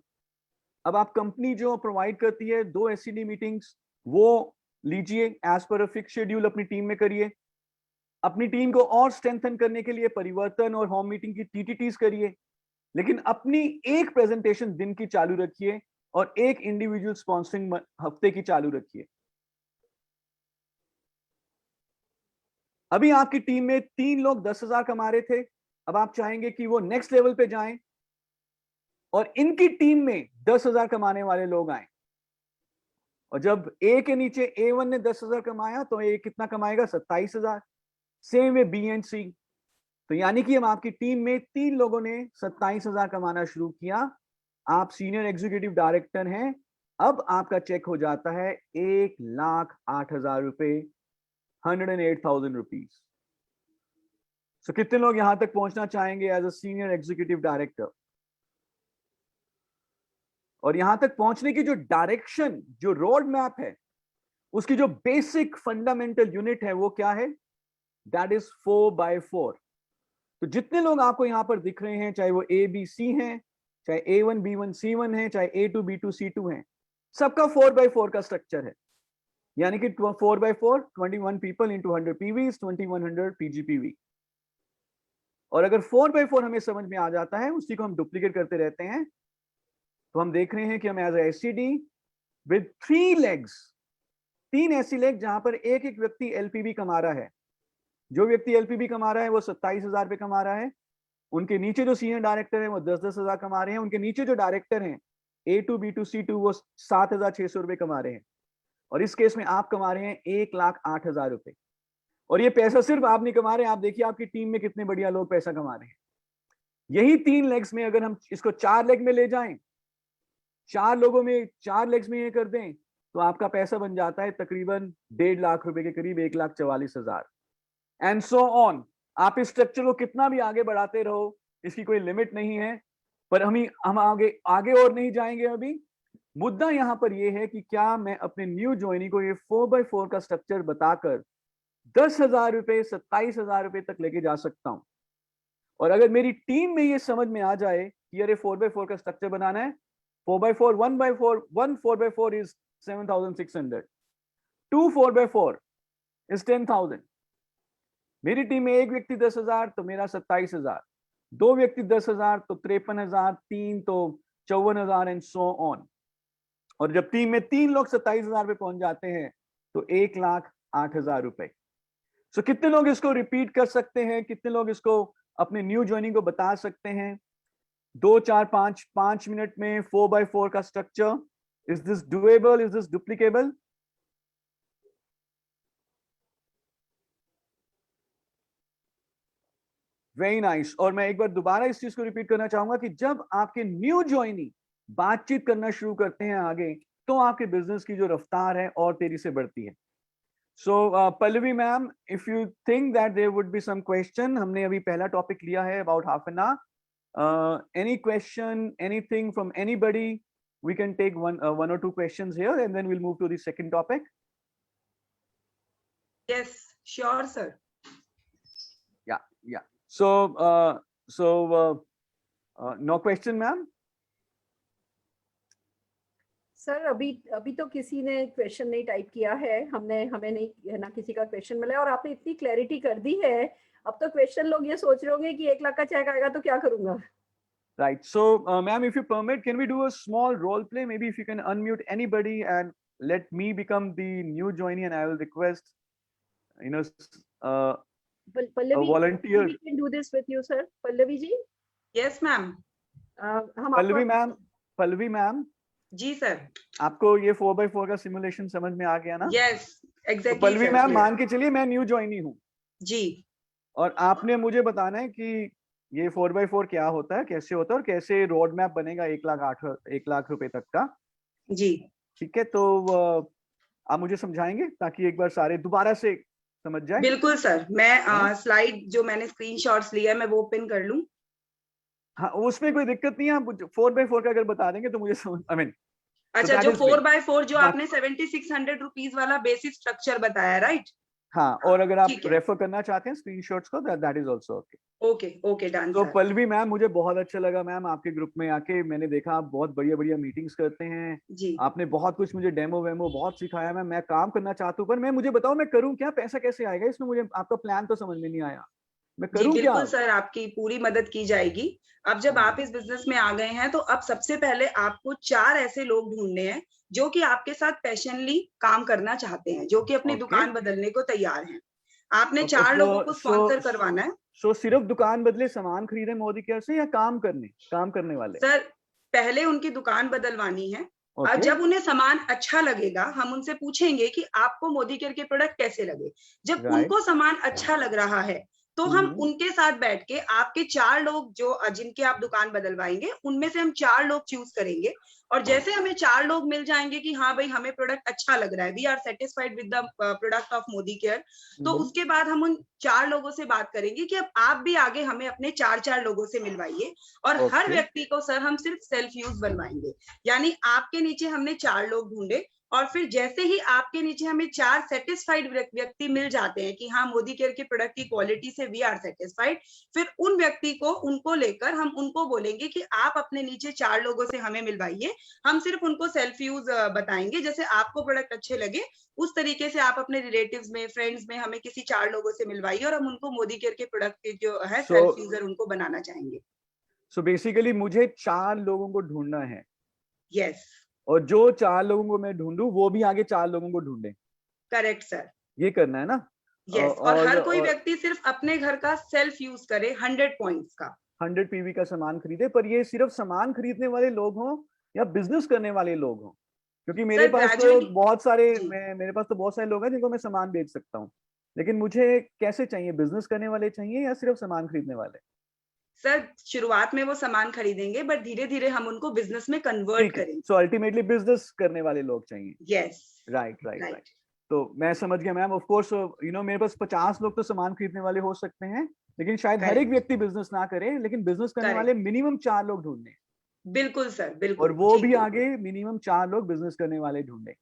अब आप कंपनी जो प्रोवाइड करती है 2 एससीडी मीटिंग्स, वो लीजिए as per a fix schedule, अपनी टीम में करिए। अपनी टीम को और स्ट्रेंथन करने के लिए परिवर्तन और होम मीटिंग की टीटीटीज करिए, लेकिन अपनी एक प्रेजेंटेशन दिन की चालू रखिए और एक इंडिविजुअल स्पॉन्सरिंग हफ्ते की चालू रखिए। अभी आपकी टीम में 3 लोग 10,000 कमा रहे थे, अब आप चाहेंगे कि वो नेक्स्ट लेवल पे जाएं और इनकी टीम में 10,000 कमाने वाले लोग आए। और जब ए के नीचे A1 ने 10,000 कमाया तो ए कितना कमाएगा? 27,000। सेम वे बी एंड सी। तो यानी कि हम आपकी टीम में 3 लोगों ने 27,000 कमाना शुरू किया। आप सीनियर एग्जीक्यूटिव डायरेक्टर हैं। अब आपका चेक हो जाता है 1,08,000 रुपए, 108,000 रुपीज। सो कितने लोग यहां तक पहुंचना चाहेंगे as a senior executive director? और यहां तक पहुंचने की जो डायरेक्शन, जो रोड मैप है, उसकी जो बेसिक फंडामेंटल यूनिट है वो क्या है? That is 4x4। तो जितने लोग आपको यहां पर दिख रहे हैं, चाहे वो ए बी सी हैं, चाहे A1 B1 C1 है, चाहे A2 B2 C2 है, सबका 4x4 का स्ट्रक्चर है। यानी कि 4x4, 21 people into 100 PVs, 2100 PGPV। और अगर 4x4 हमें समझ में आ जाता है, उसी को हम डुप्लीकेट करते रहते हैं, तो हम देख रहे हैं कि हम एज एससीडी विद 3 लेग्स, 3 ऐसी लेग जहां पर एक एक व्यक्ति LPB कमा रहा है। जो व्यक्ति LPB कमा रहा है वो 27,000 रुपए कमा रहा है। उनके नीचे जो सीनियर डायरेक्टर हैं वो 10,000 कमा रहे हैं। उनके नीचे जो डायरेक्टर हैं A2 B2 C2 वो 7,600 रुपए कमा रहे हैं। और इस केस में आप कमा रहे हैं 1,08,000 रुपए। और ये पैसा सिर्फ आप नहीं कमा रहे हैं, आप देखिए आपकी टीम में कितने बढ़िया लोग पैसा कमा रहे हैं। यही 3 लेग्स में अगर हम इसको 4 लेग में ले जाएं 4 लोगों में 4 लेग्स में ये कर दें तो आपका पैसा बन जाता है तकरीबन 1.5 लाख रुपए के करीब, 1,44,000 एंड सो ऑन। आप इस स्ट्रक्चर को कितना भी आगे बढ़ाते रहो, इसकी कोई लिमिट नहीं है। पर हम आगे आगे और नहीं जाएंगे अभी। मुद्दा यहाँ पर यह है कि क्या मैं अपने न्यू ज्वाइनी को ये 4x4 का स्ट्रक्चर बताकर 10,000 रुपए 27,000 रुपए तक लेके जा सकता हूं। और अगर मेरी टीम में ये समझ में आ जाए कि अरे 4x4 का स्ट्रक्चर बनाना है, 4x4 1 4x4 is 7,600, 2 4x4 is 10,000। मेरी टीम में एक व्यक्ति 10,000 तो मेरा 27,000, 2 व्यक्ति 10,000 तो 53,000, 3 तो 54,000 एंड सो ऑन। और जब टीम में 3 लोग 27,000 पे पहुंच जाते हैं तो 1,08,000 रुपए। सो कितने लोग इसको रिपीट कर सकते हैं, कितने लोग इसको अपने न्यू ज्वाइनिंग को बता सकते हैं 2 4 5 मिनट में 4x4 का structure? Is this doable, is this duplicable? Very nice. और मैं एक बार दोबारा इस चीज को रिपीट करना चाहूंगा कि जब आपके न्यू ज्वाइनी बातचीत करना शुरू करते हैं आगे, तो आपके बिजनेस की जो रफ्तार है और तेजी से बढ़ती है। So Pallavi ma'am, if you think that there would be some question, हमने अभी पहला टॉपिक लिया है about half an hour. Any question, anything from anybody? We can take one or two questions here and then we'll move to the second topic. Yes, sure, sir. Yeah. So no question, ma'am? Sir अभी तो किसी ने question नहीं type किया है, हमें नहीं है ना किसी का क्वेश्चन मिला है, और आपने इतनी क्लैरिटी कर दी है, अब तो क्वेश्चन लोग ये सोच रहे होंगे कि 1 लाख का चेक आएगा तो क्या करूंगा। Right. So, ma'am, if you permit, can we do a small role play? Maybe if you can unmute anybody and let me become the new joinee, and I will request, Pallavi, a volunteer. We can do this with you, sir. Pallavi ji. Yes, ma'am. Pallavi ma'am. Ji sir. आपको ये 4x4 का simulation समझ में आ गया ना? Yes, exactly. तो Pallavi ma'am, मान के चलिए मैं न्यू ज्वाइनी हूँ जी, और आपने मुझे बताना है कि ये 4x4 क्या होता है, कैसे होता है और कैसे रोड मैप बनेगा 1 लाख रुपए तक का। जी ठीक है, तो आप मुझे समझाएंगे ताकि एक बार सारे दोबारा से समझ जाए? बिल्कुल सर, मैं स्लाइड जो मैंने स्क्रीनशॉट्स लिया है मैं वो पिन कर लूं। हाँ, उसमें कोई दिक्कत नहीं है, आप 4x4 का अगर बता देंगे तो मुझे समझ, आई मीन अच्छा, जो 4x4 जो आपने 7,600 रुपीज वाला बेसिक स्ट्रक्चर बताया, राइट? हाँ, और अगर आप रेफर करना चाहते हैं स्क्रीनशॉट्स को, that is also okay. Okay done. तो पल्लवी मैम, मुझे बहुत अच्छा लगा मैम आपके ग्रुप में आके, मैंने देखा आप बहुत बढ़िया मीटिंग्स करते हैं जी। आपने बहुत कुछ मुझे डेमो वेमो बहुत सिखाया। मैं काम करना चाहता हूँ, पर मैं मुझे बताओ मैं करूँ क्या, पैसा कैसे आएगा इसमें? मुझे आपका प्लान तो समझ में नहीं आया, मैं करूँ क्या? बिल्कुल सर, आपकी पूरी मदद की जाएगी। अब जब आप इस बिजनेस में आ गए हैं तो अब सबसे पहले आपको 4 ऐसे लोग ढूंढने हैं जो कि आपके साथ पैशनली काम करना चाहते हैं, जो कि अपनी दुकान बदलने को तैयार हैं। आपने 4 लोगों को स्पॉन्सर करवाना है। सिर्फ दुकान बदले, सामान खरीदे मोदी केयर से, या काम करने वाले? सर, पहले उनकी दुकान बदलवानी है और जब उन्हें सामान अच्छा लगेगा हम उनसे पूछेंगे कि आपको मोदी केयर के प्रोडक्ट कैसे लगे। जब उनको सामान अच्छा लग रहा है तो हम उनके साथ बैठ के आपके 4 लोग जो जिनके आप दुकान बदलवाएंगे उनमें से हम 4 लोग चूज करेंगे, और जैसे हमें 4 लोग मिल जाएंगे कि हाँ भाई हमें प्रोडक्ट अच्छा लग रहा है, we are satisfied with the product of Modi care, तो उसके बाद हम उन 4 लोगों से बात करेंगे कि अब आप भी आगे हमें अपने 4 लोगों से मिलवाइए, और हर व्यक्ति को सर हम सिर्फ सेल्फ यूज बनवाएंगे। यानी आपके नीचे हमने 4 लोग ढूंढे, और फिर जैसे ही आपके नीचे हमें 4 सेटिस्फाइड व्यक्ति मिल जाते हैं कि हाँ मोदी केयर के प्रोडक्ट की क्वालिटी से वी आर सेटिस्फाइड, फिर उन व्यक्ति को उनको लेकर हम उनको बोलेंगे कि आप अपने नीचे 4 लोगों से हमें मिलवाइए। हम सिर्फ उनको सेल्फ यूज बताएंगे, जैसे आपको प्रोडक्ट अच्छे लगे उस तरीके से आप अपने रिलेटिव्स में, फ्रेंड्स में हमें किसी 4 लोगों से मिलवाइए, और हम उनको मोदी केयर के प्रोडक्ट के जो है सेल्फ यूजर उनको बनाना चाहेंगे। सो बेसिकली मुझे 4 लोगों को ढूंढना है। यस। और जो 4 लोगों को मैं ढूंढूं वो भी आगे 4 लोगों को ढूंढे। करेक्ट सर, ये करना है ना? यस। और हर कोई व्यक्ति सिर्फ अपने घर का सेल्फ यूज करे 100 पॉइंट्स का, 100 पीवी का सामान खरीदे। पर ये सिर्फ सामान खरीदने वाले लोग हों या बिजनेस करने वाले लोग हों? क्योंकि मेरे पास तो बहुत सारे लोग हैं जिनको मैं सामान बेच सकता हूँ, लेकिन मुझे कैसे चाहिए? बिजनेस करने वाले चाहिए या सिर्फ सामान खरीदने वाले? सर शुरुआत में वो सामान खरीदेंगे बट धीरे धीरे हम उनको बिजनेस में कन्वर्ट करेंगे। सो अल्टीमेटली बिजनेस करने वाले लोग चाहिए। Yes, right right right. तो मैं समझ गया ma'am. Of course you know मेरे पास 50 लोग तो सामान खरीदने वाले हो सकते हैं, लेकिन शायद हर एक व्यक्ति बिजनेस ना करे, लेकिन बिजनेस करने वाले मिनिमम 4 लोग ढूंढने। बिल्कुल सर, बिल्कुल। और वो भी आगे मिनिमम 4 लोग बिजनेस करने वाले ढूंढे।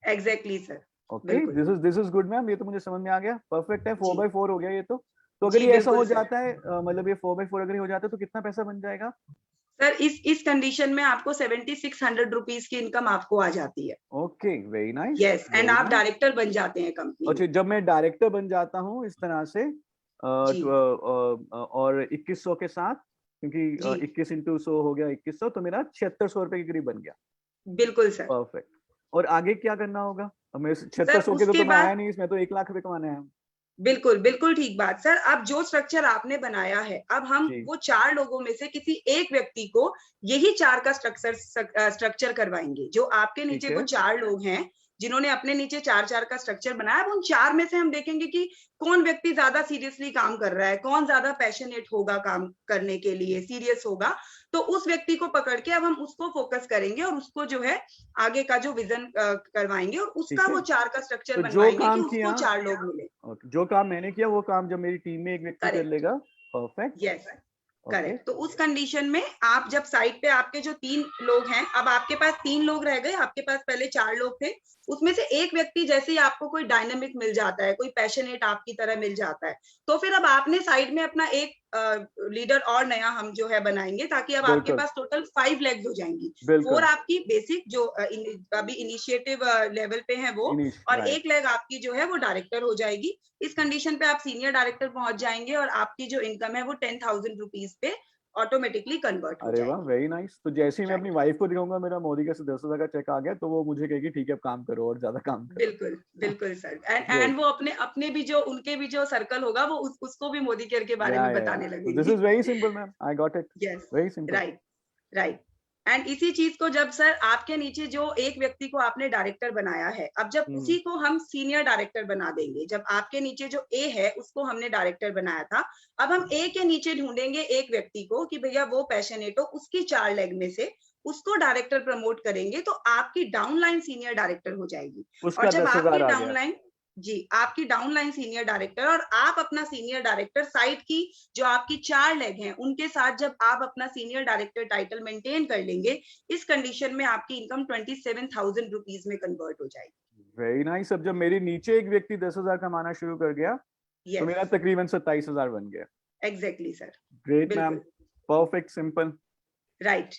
Exactly sir. Okay, this is good ma'am, ये तो मुझे समझ में आ गया। परफेक्ट है, 4x4 हो गया ये तो। तो अगर ये ऐसा हो जाता है, मतलब ये 4x4 अगर हो जाता है तो कितना पैसा बन जाएगा सर? इस कंडीशन में आपको 7600 रुपीज की इनकम आपको आ जाती है। Okay, very nice. Yes, and आप डायरेक्टर बन जाते हैं कंपनी। अच्छा, जब मैं डायरेक्टर बन जाता हूँ इस तरह से और 2100 के साथ, क्योंकि 21 इंटू 100 हो गया 2100, तो मेरा 7600 रुपए के करीब बन गया। बिल्कुल सर। परफेक्ट। और आगे क्या करना होगा? मैं 7600 के तो मैं आया नहीं, इसमें तो 1 लाख रुपए कमाने आया। बिल्कुल बिल्कुल ठीक बात सर। अब जो स्ट्रक्चर आपने बनाया है, अब हम वो 4 लोगों में से किसी एक व्यक्ति को यही 4 का स्ट्रक्चर करवाएंगे। जो आपके नीचे वो 4 लोग हैं जिन्होंने अपने नीचे 4 का स्ट्रक्चर बनाया, अब उन 4 में से हम देखेंगे कि कौन व्यक्ति ज्यादा सीरियसली काम कर रहा है, कौन ज्यादा पैशनेट होगा काम करने के लिए, सीरियस होगा, तो उस व्यक्ति को पकड़ के अब हम उसको फोकस करेंगे और उसको जो है आगे का जो विजन करवाएंगे और उसका वो 4 का स्ट्रक्चर बनवाएंगे कि उसको 4 लोग मिले। जो काम मैंने किया वो काम जब मेरी टीम में एक व्यक्ति कर लेगा। परफेक्ट। Yes, correct. तो उस कंडीशन में आप जब साइड पे आपके जो 3 लोग हैं, अब आपके पास 3 लोग रह गए, आपके पास पहले 4 लोग थे, उसमें से एक व्यक्ति जैसे ही आपको कोई डायनामिक मिल जाता है, कोई पैशनेट आपकी तरह मिल जाता है, तो फिर अब आपने साइड में अपना एक लीडर और नया हम जो है बनाएंगे, ताकि अब आपके पास टोटल 5 लेग्स हो जाएंगी। 4 आपकी बेसिक जो अभी इनिशिएटिव लेवल पे है वो, और एक लेग आपकी जो है वो डायरेक्टर हो जाएगी। इस कंडीशन पे आप सीनियर डायरेक्टर पहुंच जाएंगे और आपकी जो इनकम है वो 10,000 रुपीज पे ऑटोमेटिकली कन्वर्ट हो जाएगी। अरे वाह, वेरी नाइस। तो जैसे ही मैं अपनी वाइफ को दिखाऊंगा मेरा मोदी का 10,000 का चेक आ गया, तो वो मुझे कहेगी ठीक है अब काम करो और ज्यादा काम करो। बिल्कुल बिल्कुल सर। एंड वो अपने भी जो उनके भी जो सर्कल होगा वो उसको भी मोदी केयर के बारे में बताने लगेंगे। This is very simple ma'am, I got it. Yes, very simple. Right right. And इसी चीज को जब सर आपके नीचे जो एक व्यक्ति को आपने डायरेक्टर बनाया है, अब जब उसी को हम सीनियर डायरेक्टर बना देंगे, जब आपके नीचे जो ए है उसको हमने डायरेक्टर बनाया था, अब हम ए के नीचे ढूंढेंगे एक व्यक्ति को कि भैया वो पैशनेट हो, उसकी 4 लेग में से उसको डायरेक्टर प्रमोट करेंगे, तो आपकी डाउनलाइन सीनियर डायरेक्टर हो जाएगी। और जब आपकी डाउनलाइन आपकी डाउनलाइन सीनियर डायरेक्टर और आप अपना सीनियर डायरेक्टर साइड की जो आपकी 4 लेग हैं उनके साथ जब आप अपना सीनियर डायरेक्टर टाइटल मेंटेन कर लेंगे, इस कंडीशन में आपकी इनकम 27,000 रुपीज में कन्वर्ट हो जाएगी। Very nice. अब जब मेरे नीचे एक व्यक्ति 10,000 कमाना शुरू कर गया, तो मेरा तकरीबन 27,000 बन गया। Exactly sir. Great ma'am, perfect, simple. Right.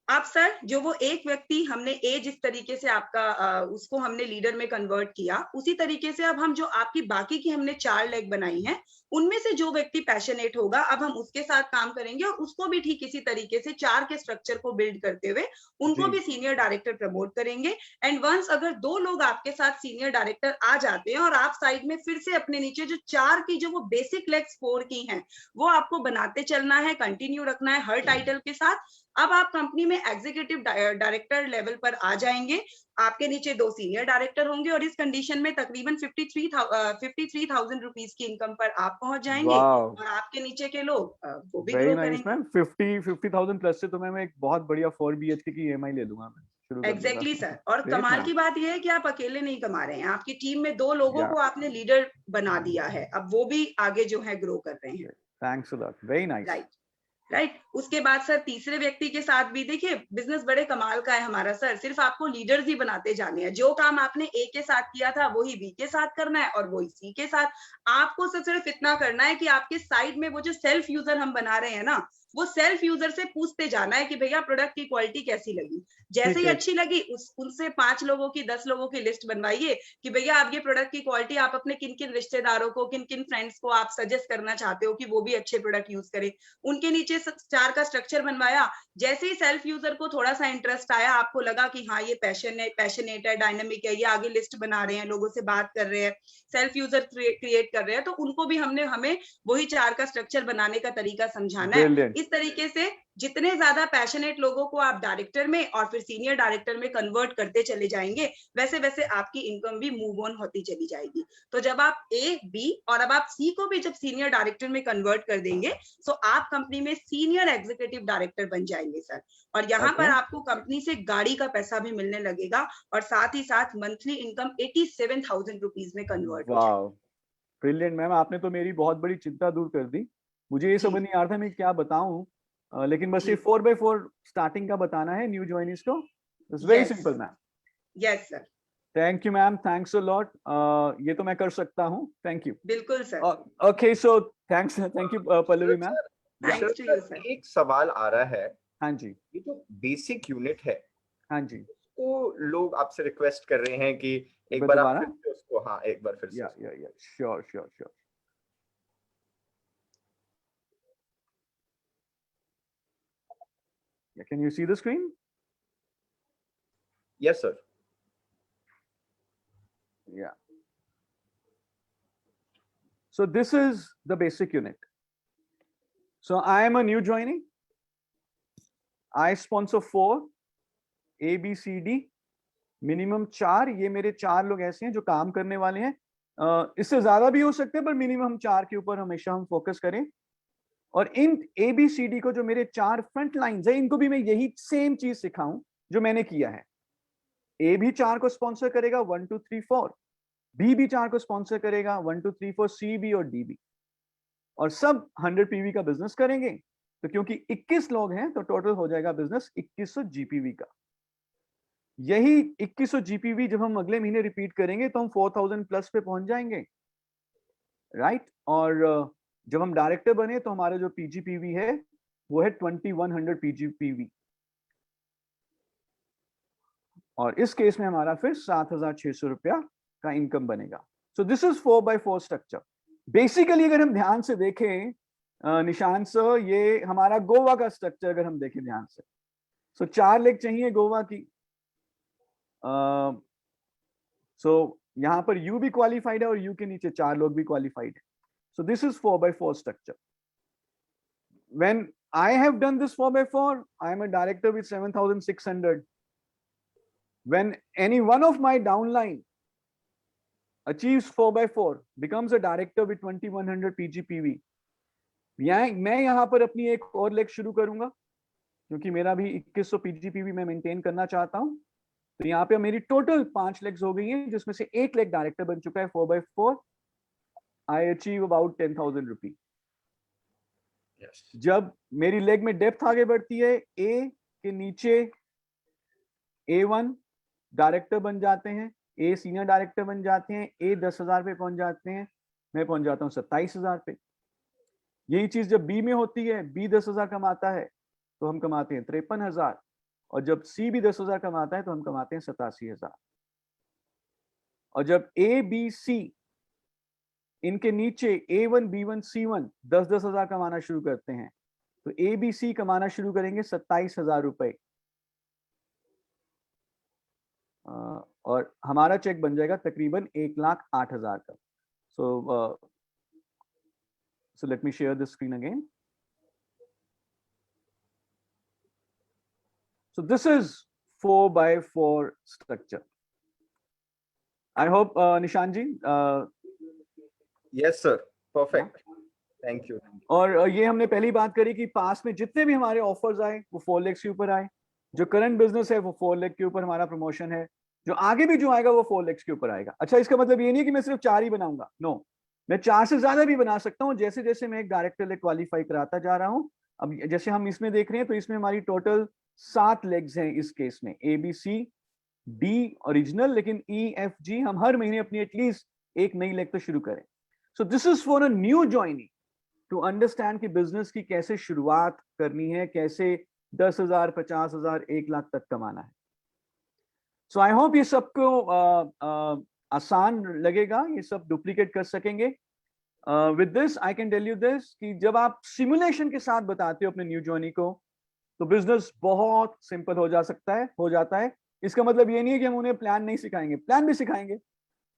अब सर जो वो एक व्यक्ति हमने ए जिस तरीके से आपका उसको हमने लीडर में कन्वर्ट किया, उसी तरीके से अब हम जो आपकी बाकी की हमने 4 लेग बनाई हैं, उनमें से जो व्यक्ति पैशनेट होगा अब हम उसके साथ काम करेंगे और उसको भी ठीक इसी तरीके से 4 के स्ट्रक्चर को बिल्ड करते हुए उनको भी सीनियर डायरेक्टर प्रमोट करेंगे। एंड वंस अगर 2 लोग आपके साथ सीनियर डायरेक्टर आ जाते हैं और आप साइड में फिर से अपने नीचे जो 4 की जो वो बेसिक लेग्स 4 की हैं वो आपको बनाते चलना है, कंटिन्यू रखना है हर टाइटल के साथ। अब आप कंपनी में एग्जीक्यूटिव डायरेक्टर लेवल पर आ जाएंगे, आपके नीचे 2 सीनियर डायरेक्टर होंगे और इस कंडीशन में तकरीबन 53,000 रुपीज की इनकम पर आप पहुंच जाएंगे। और आपके नीचे के लोग वो भी ग्रो करेंगे। 50,000 प्लस से तो मैं एक बहुत बढ़िया 4 BHK की EMI ले लूंगा मैं। Exactly sir. और कमाल की बात यह है कि आप अकेले नहीं कमा रहे हैं, आपकी टीम में 2 लोगों को आपने लीडर बना दिया है, अब वो भी आगे जो है ग्रो कर रहे हैं। Thanks a lot, very nice. Right. उसके बाद सर तीसरे व्यक्ति के साथ भी देखिए बिजनेस बड़े कमाल का है हमारा सर, सिर्फ आपको लीडर्स ही बनाते जाने हैं। जो काम आपने ए के साथ किया था वही बी के साथ करना है और वही सी के साथ। आपको सिर्फ इतना करना है कि आपके साइड में वो जो सेल्फ यूजर हम बना रहे हैं ना, वो सेल्फ यूजर से पूछते जाना है कि भैया प्रोडक्ट की क्वालिटी कैसी लगी। जैसे ही अच्छी लगी उनसे 5 लोगों की 10 लोगों की लिस्ट बनवाइए कि भैया आप ये प्रोडक्ट की क्वालिटी आप अपने किन किन रिश्तेदारों को, किन किन फ्रेंड्स को आप सजेस्ट करना चाहते हो कि वो भी अच्छे प्रोडक्ट यूज करें। उनके नीचे 4 का स्ट्रक्चर बनवाया। जैसे ही सेल्फ यूजर को थोड़ा सा इंटरेस्ट आया, आपको लगा कि हाँ ये पैशनेट है, डायनामिक है, ये आगे लिस्ट बना रहे हैं, लोगों से बात कर रहे हैं, सेल्फ यूजर क्रिएट कर रहे हैं, तो उनको भी हमें वही 4 का स्ट्रक्चर बनाने का तरीका समझाना है। इस तरीके से जितने ज्यादा पैशनेट लोगों को आप डायरेक्टर में और फिर सीनियर डायरेक्टर में कन्वर्ट करते चले जाएंगे, वैसे वैसे आपकी इनकम भी मूव ऑन होती चली जाएगी। तो जब आप ए, बी और अब आप सी को भी जब सीनियर डायरेक्टर में कन्वर्ट कर देंगे, तो आप कंपनी में सीनियर एग्जीक्यूटिव डायरेक्टर बन जाएंगे सर। और यहाँ पर आपको कंपनी से गाड़ी का पैसा भी मिलने लगेगा और साथ ही साथ मंथली इनकम 87,000 रुपीज में कन्वर्ट हो जाएगी। ब्रिलियंट मैम, आपने तो मेरी बहुत बड़ी चिंता दूर कर दी। मुझे ये समझ नहीं आ रहा था मैं क्या बताऊं, लेकिन बस ये 4x4 स्टार्टिंग का बताना है न्यू जॉइनीज को। It's very simple ma'am. Yes sir. Thank you ma'am, thanks a lot. ये तो मैं कर सकता हूँ। Thank you. बिल्कुल sir. Okay, so thanks, thank you Pallavi ma'am. Thanks to you sir. एक सवाल आ रहा है। हाँ जी। ये जो बेसिक यूनिट है, हाँ जी, तो लोग आपसे रिक्वेस्ट कर रहे हैं कि एक बार आप फिर से उसको, हाँ एक बार फिर से। या sure. Yeah, can you see the screen? Yes sir. Yeah. So this is the basic unit. So I am a new joinee. I sponsor 4 A B C D, minimum 4। ये मेरे 4 लोग ऐसे हैं जो काम करने वाले हैं। इससे ज्यादा भी हो सकते हैं, पर मिनिमम 4 के ऊपर हमेशा हम फोकस करें। और इन ABCD को जो मेरे 4 फ्रंट लाइन्स है, इनको भी मैं यही सेम चीज सिखाऊं जो मैंने किया है। A भी 4 को स्पॉन्सर करेगा, 1 2 3 4। B भी 4 को स्पॉन्सर करेगा, 1 2 3 4। C, B और D भी। और सब 100 PV का बिजनेस करेंगे। तो क्योंकि 21 लोग हैं तो टोटल हो जाएगा बिजनेस 2100 GPV का। यही 2100 GPV जब हम अगले महीने रिपीट करेंगे तो हम 4000 प्लस पे पहुंच जाएंगे, राइट। और जब हम डायरेक्टर बने तो हमारा जो PGPV है वो है 2100 PGPV। और इस केस में हमारा फिर 7600 रुपया का इनकम बनेगा। सो this is 4x4 structure. Basically अगर हम ध्यान से देखें निशांत सर, ये हमारा गोवा का स्ट्रक्चर अगर हम देखें ध्यान से, सो 4 लेग चाहिए गोवा की। सो यहाँ पर यू भी क्वालिफाइड है और यू के नीचे 4 लोग भी क्वालिफाइड है। So this is 4x4 structure. When I have done this 4x4, I am a director with 7,600. When any one of my downline achieves 4x4, becomes a director with 2100 PGPV, मैं यहाँ पर अपनी एक और लेग शुरू करूंगा क्योंकि मेरा भी 2100 PGPV मैं मेंटेन करना चाहता हूँ। तो यहाँ पे मेरी टोटल 5 लेग्स हो गई हैं, जिसमें से एक लेग डायरेक्टर बन चुका है 4x4। I achieve about 10,000 rupees. Yes. जब मेरी लेग में डेप्थ आगे बढ़ती है, A के नीचे A1 डायरेक्टर बन जाते हैं, A सीनियर डायरेक्टर बन जाते हैं, A 10,000 पे पहुंच जाते हैं, मैं पहुंच जाता हूँ 27,000 पे। यही चीज जब B में होती है, B 10,000 कमाता है तो हम कमाते हैं 53,000, और जब C भी 10,000 कमाता है तो हम कमाते हैं 87,000। और जब A B C इनके नीचे A1 B1 C1 10,000 कमाना शुरू करते हैं तो ABC कमाना शुरू करेंगे 27,000 रुपए। और हमारा चेक बन जाएगा तकरीबन 1,08,000 का। So let me share the screen again. So this is 4x4 structure. I hope Nishan ji, Yes sir, perfect. Thank you. और ये हमने पहली बात करी कि पास में जितने भी हमारे ऑफर्स आए वो 4 लेग के ऊपर आए। जो करंट बिजनेस है वो 4 लेग के ऊपर हमारा प्रमोशन है। जो आगे भी जो आएगा वो 4 लेग्स के ऊपर आएगा। अच्छा, इसका मतलब ये नहीं है कि मैं सिर्फ 4 ही बनाऊंगा, नो, मैं 4 से ज्यादा भी बना सकता हूँ जैसे जैसे मैं एक डायरेक्टर लेग क्वालिफाई कराता जा रहा हूँ। अब जैसे हम इसमें देख रहे हैं तो इसमें हमारी टोटल 7 लेग्स हैं इस केस में, ABC D ओरिजिनल, लेकिन EFG हम हर महीने अपनी एटलीस्ट एक नई लेग तो शुरू करें। So this is for a new joinee to understand कि बिजनेस की कैसे शुरुआत करनी है, कैसे 10,000 50,000 1 लाख तक कमाना है। सो आई होप ये सबको आसान लगेगा, ये सब डुप्लीकेट कर सकेंगे। With this I can tell you this कि जब आप सिमुलेशन के साथ बताते हो अपने न्यू जॉइनी को तो बिजनेस बहुत सिंपल हो जाता है। इसका मतलब ये नहीं है कि हम उन्हें प्लान नहीं सिखाएंगे, प्लान भी सिखाएंगे,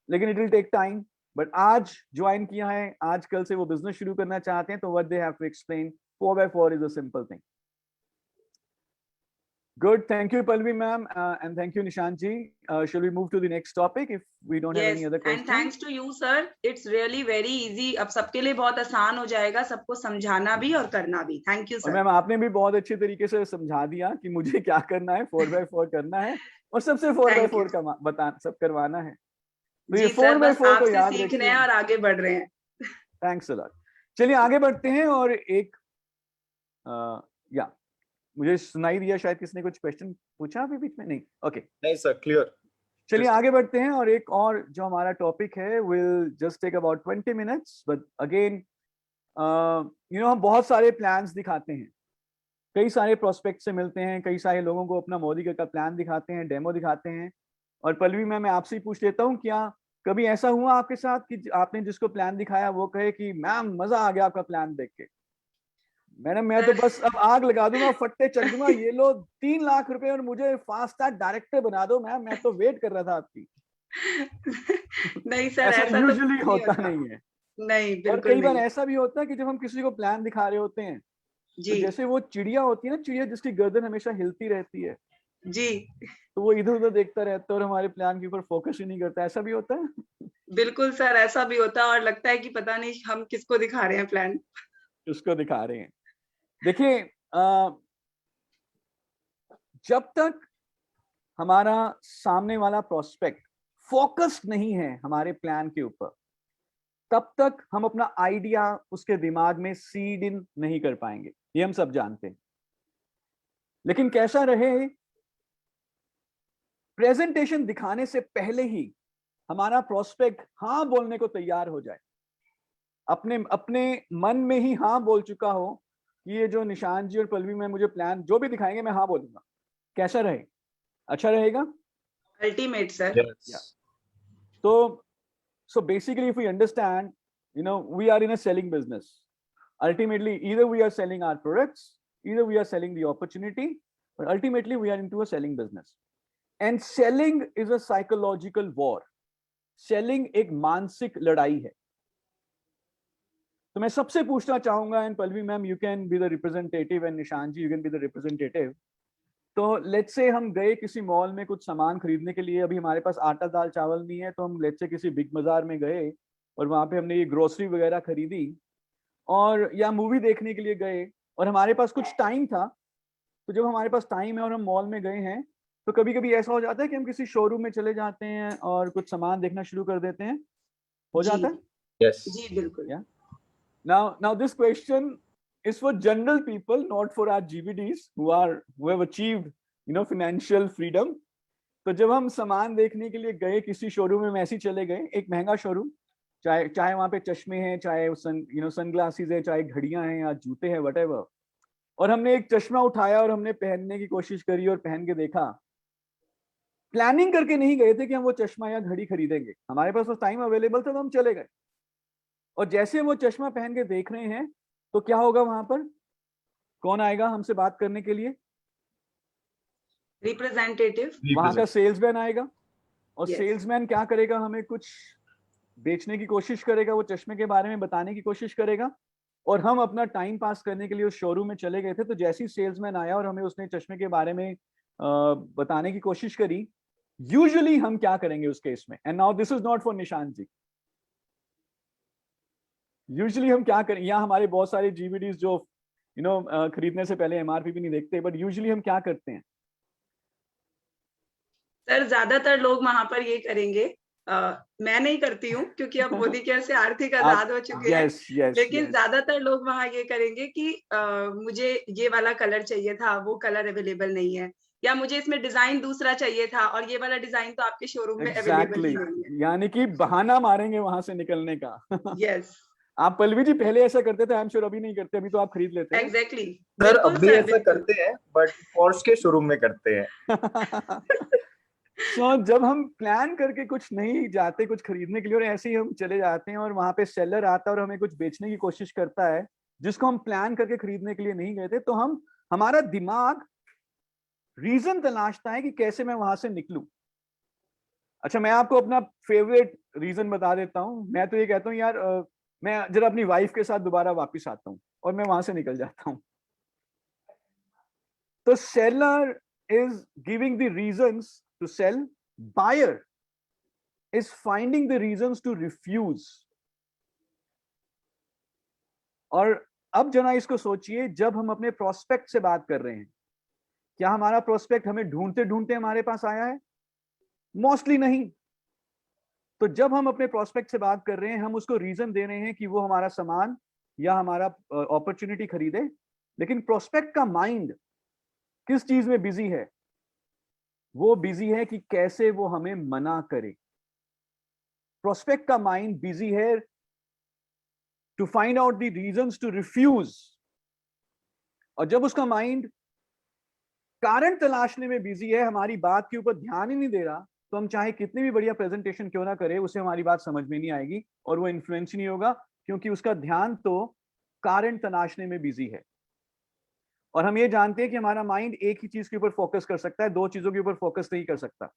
लेकिन it will take time. But आज ज्वाइन किया है, आज कल से वो बिजनेस शुरू करना चाहते हैं तो what they have to explain 4x4 is a simple thing. Good, thank you Pallavi ma'am, and thank you Nishant ji. Shall we move to the next topic if we don't have Yes, any other questions? and thanks to you sir, it's really very easy. अब सबके लिए बहुत आसान हो जाएगा, सबको समझाना भी और करना भी. Thank you और sir. मैम आपने भी बहुत अच्छे तरीके से समझा दिया कि मुझे क्या करना है, 4x4 करना है और सबसे 4x4 का बता सब करवाना है. तो ये जी सर, बस 4x4 को आपसे याद सीख रहे रखिए. हैं और आगे बढ़ रहे हैं. Thanks a lot. चलिए आगे बढ़ते हैं. और एक या मुझे सुनाई दिया शायद किसने कुछ क्वेश्चन पूछा अभी बीच में. नहीं, ओके नहीं सर, क्लियर. चलिए आगे बढ़ते हैं. और एक और जो हमारा टॉपिक है will just take about 20 minutes, but again हम बहुत सारे प्लान्स दिखाते हैं, कई सारे प्रोस्पेक्ट से मिलते हैं, कई सारे लोगों को अपना मोदी का प्लान दिखाते हैं, डेमो दिखाते हैं. और पल्लवी मैं आपसे ही पूछ लेता हूँ, क्या कभी ऐसा हुआ आपके साथ कि आपने जिसको प्लान दिखाया वो कहे कि मैम मजा आ गया आपका प्लान देख के, मैडम मैं तो बस अब आग लगा दूंगा, फट्टे चल दूंगा, ये लो 3 लाख रुपए और मुझे फास्ट ट्रैक डायरेक्टर बना दो मैम, मैं तो वेट कर रहा था आपकी. नहीं सर, ऐसा यूजुअली होता नहीं है. नहीं, बिल्कुल. और कई बार ऐसा भी होता है कि जब हम किसी को प्लान दिखा रहे होते हैं जी. तो जैसे वो चिड़िया होती है ना, चिड़िया जिसकी गर्दन हमेशा हिलती रहती है जी, तो वो इधर उधर देखता रहता है और हमारे प्लान के ऊपर फोकस ही नहीं करता. ऐसा भी होता है. बिल्कुल सर, ऐसा भी होता है और लगता है कि पता नहीं हम किसको दिखा रहे हैं प्लान. उसको दिखा रहे हैं. देखिए जब तक हमारा सामने वाला प्रोस्पेक्ट फोकस्ड नहीं है हमारे प्लान के ऊपर, तब तक हम अपना आइडिया उसके दिमाग में सीड इन नहीं कर पाएंगे, ये हम सब जानते हैं. लेकिन कैसा रहे, प्रेजेंटेशन दिखाने से पहले ही हमारा प्रोस्पेक्ट हाँ बोलने को तैयार हो जाए, अपने अपने मन में ही हाँ बोल चुका हो कि ये जो निशांत जी और पल्लवी में मुझे प्लान जो भी दिखाएंगे मैं हाँ बोलूंगा. कैसा रहे? अच्छा रहेगा? Ultimate sir. So basically if we understand, we are in a selling business. Ultimately either we are selling our products, either we are selling the opportunity, but ultimately we are into a selling business. And selling is a psychological war. Selling एक मानसिक लड़ाई है. तो मैं सबसे पूछना चाहूंगा, and Pallavi ma'am you can be the representative and Nishant ji you can be the representative. तो लेट्स से हम गए किसी मॉल में कुछ सामान खरीदने के लिए, अभी हमारे पास आटा दाल चावल नहीं है, तो हम लेट्स से किसी बिग बाजार में गए और वहां पे हमने ये ग्रोसरी वगैरह खरीदी, और या मूवी देखने के लिए गए और हमारे पास कुछ टाइम था. तो जब हमारे पास टाइम है और हम मॉल में गए हैं, तो कभी कभी ऐसा हो जाता है कि हम किसी शोरूम में चले जाते हैं और कुछ सामान देखना शुरू कर देते हैं. हो जाता है? Yes. जी बिल्कुल. Now this question is for general people, not for our GVDs who have achieved financial freedom. तो जब हम सामान देखने के लिए गए किसी शोरूम में, ऐसे ही चले गए, एक महंगा शोरूम, चाहे वहां पे चश्मे हैं, चाहे सनग्लासेस है, चाहे घड़ियां हैं या जूते हैं, व्हाटएवर, और हमने एक चश्मा उठाया और हमने पहनने की कोशिश करी और पहन के देखा. प्लानिंग करके नहीं गए थे कि हम वो चश्मा या घड़ी खरीदेंगे, हमारे पास बस टाइम अवेलेबल था तो हम चले गए. और जैसे वो चश्मा पहन के देख रहे हैं तो क्या होगा, वहां पर कौन आएगा हमसे बात करने के लिए? रिप्रेजेंटेटिव. वहां का सेल्समैन आएगा. और Yes. सेल्समैन क्या करेगा, हमें कुछ बेचने की कोशिश करेगा, वो चश्मे के बारे में बताने की कोशिश करेगा. और हम अपना टाइम पास करने के लिए उस शोरूम में चले गए थे, तो जैसे ही सेल्समैन आया और हमें उसने चश्मे के बारे में बताने की कोशिश करी, यूजुअली हम क्या करेंगे उस केस में? And now this is not for Nishant ji. Usually हम क्या करें, या हमारे बहुत सारे जीवीडीज जो खरीदने से पहले एमआरपी भी नहीं देखते, बट यूजुअली हम क्या करते हैं? सर ज्यादातर लोग वहां पर ये करेंगे, मैं नहीं करती हूँ क्योंकि अब मोदी केयर से आर्थिक आजाद हो चुके हैं. लेकिन ज्यादातर लोग वहां ये करेंगे कि मुझे ये वाला कलर चाहिए था, वो कलर अवेलेबल नहीं है, या मुझे इसमें डिजाइन दूसरा चाहिए था और ये वाला डिजाइन तो आपके शोरूम में अवेलेबल नहीं है. यानी कि बहाना मारेंगे वहां से निकलने का. यस. आप पल्लवी जी पहले ऐसा करते थे, आई एम श्योर अभी नहीं करते, अभी तो आप खरीद लेते हैं. एग्जैक्टली. सर अब भी ऐसा करते हैं, बट पोर्श के शोरूम में करते हैं. So, जब हम प्लान करके कुछ नहीं जाते कुछ खरीदने के लिए और ऐसे ही हम चले जाते हैं और वहां पे सेलर आता है और हमें कुछ बेचने की कोशिश करता है जिसको हम प्लान करके खरीदने के लिए नहीं गए थे, तो हमारा दिमाग रीजन तलाशता है कि कैसे मैं वहां से निकलूं. अच्छा, मैं आपको अपना फेवरेट रीजन बता देता हूं. मैं तो ये कहता हूं यार मैं जरा अपनी वाइफ के साथ दोबारा वापस आता हूं. और मैं वहां से निकल जाता हूं। तो seller is giving the reasons to sell, buyer is finding the reasons to refuse। और अब जना इसको सोचिए, जब हम अपने प्रोस्पेक्ट से बात कर रहे हैं, क्या हमारा प्रोस्पेक्ट हमें ढूंढते ढूंढते हमारे पास आया है? मोस्टली नहीं। तो जब हम अपने प्रोस्पेक्ट से बात कर रहे हैं, हम उसको रीजन दे रहे हैं कि वो हमारा सामान या हमारा अपॉर्चुनिटी खरीदे, लेकिन प्रोस्पेक्ट का माइंड किस चीज में बिजी है? वो बिजी है कि कैसे वो हमें मना करे। प्रोस्पेक्ट का माइंड बिजी है to find out the reasons to refuse. और जब उसका माइंड कारण तलाशने में बिजी है, हमारी बात के ऊपर ध्यान ही नहीं दे रहा, तो हम चाहे कितनी भी बढ़िया प्रेजेंटेशन क्यों ना करें, उसे हमारी बात समझ में नहीं आएगी और वो इन्फ्लुएंस नहीं होगा, क्योंकि उसका ध्यान तो कारण तलाशने में बिजी है। और हम ये जानते हैं कि हमारा माइंड एक ही चीज के ऊपर फोकस कर सकता है, दो चीजों के ऊपर फोकस नहीं कर सकता।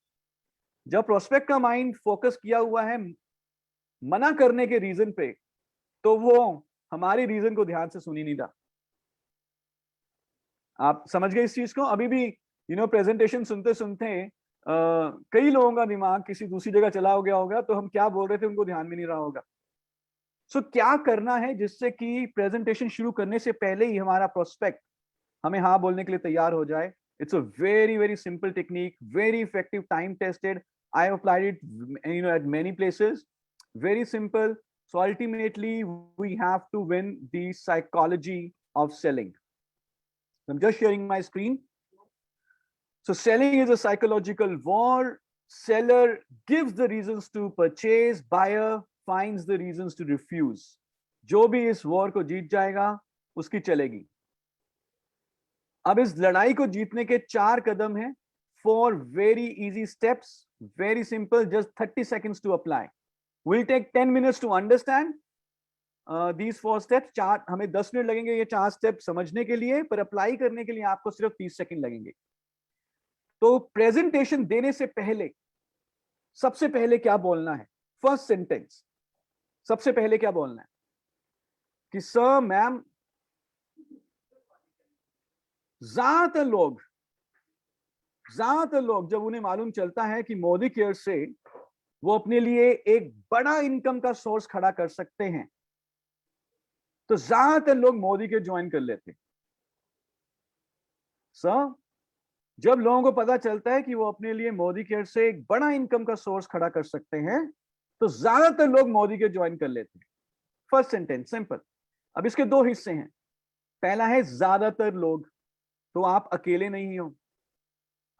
जब प्रोस्पेक्ट का माइंड फोकस किया हुआ है मना करने के रीजन पे, तो वो हमारी रीजन को ध्यान से सुन ही नहीं रहा। आप समझ गए इस चीज को? अभी भी प्रेजेंटेशन सुनते सुनते कई लोगों का दिमाग किसी दूसरी जगह चला हो गया होगा, तो हम क्या बोल रहे थे उनको ध्यान में नहीं रहा होगा। सो क्या करना है जिससे कि प्रेजेंटेशन शुरू करने से पहले ही हमारा प्रोस्पेक्ट हमें हाँ बोलने के लिए तैयार हो जाए? It's a very very simple technique, very effective, time tested. I have applied it at many places. Very simple. So ultimately we have to win the psychology of selling. I'm just sharing my screen. So selling is a psychological war. Seller gives the reasons to purchase, buyer finds the reasons to refuse. जो भी इस war को जीत जाएगा उसकी चलेगी। अब इस लड़ाई को जीतने के 4 कदम हैं। 4 very easy steps, very simple, just 30 seconds to apply. Will take 10 minutes to understand these 4 steps। हमें 10 मिनट लगेंगे ये 4 स्टेप समझने के लिए, पर अप्लाई करने के लिए आपको सिर्फ 30 सेकंड लगेंगे। तो प्रेजेंटेशन देने से पहले सबसे पहले क्या बोलना है? फर्स्ट सेंटेंस सबसे पहले क्या बोलना है कि सर, मैम, ज्यादातर लोग जब उन्हें मालूम चलता है कि मोदी केयर से वो अपने लिए एक बड़ा इनकम का सोर्स खड़ा कर सकते हैं, तो ज्यादातर लोग मोदी के ज्वाइन कर लेते। सर, जब लोगों को पता चलता है कि वो अपने लिए मोदी केयर से एक बड़ा इनकम का सोर्स खड़ा कर सकते हैं, तो ज्यादातर लोग मोदी के ज्वाइन कर लेते हैं। First sentence simple. अब इसके 2 हिस्से हैं। पहला है ज्यादातर लोग, तो आप अकेले नहीं हो।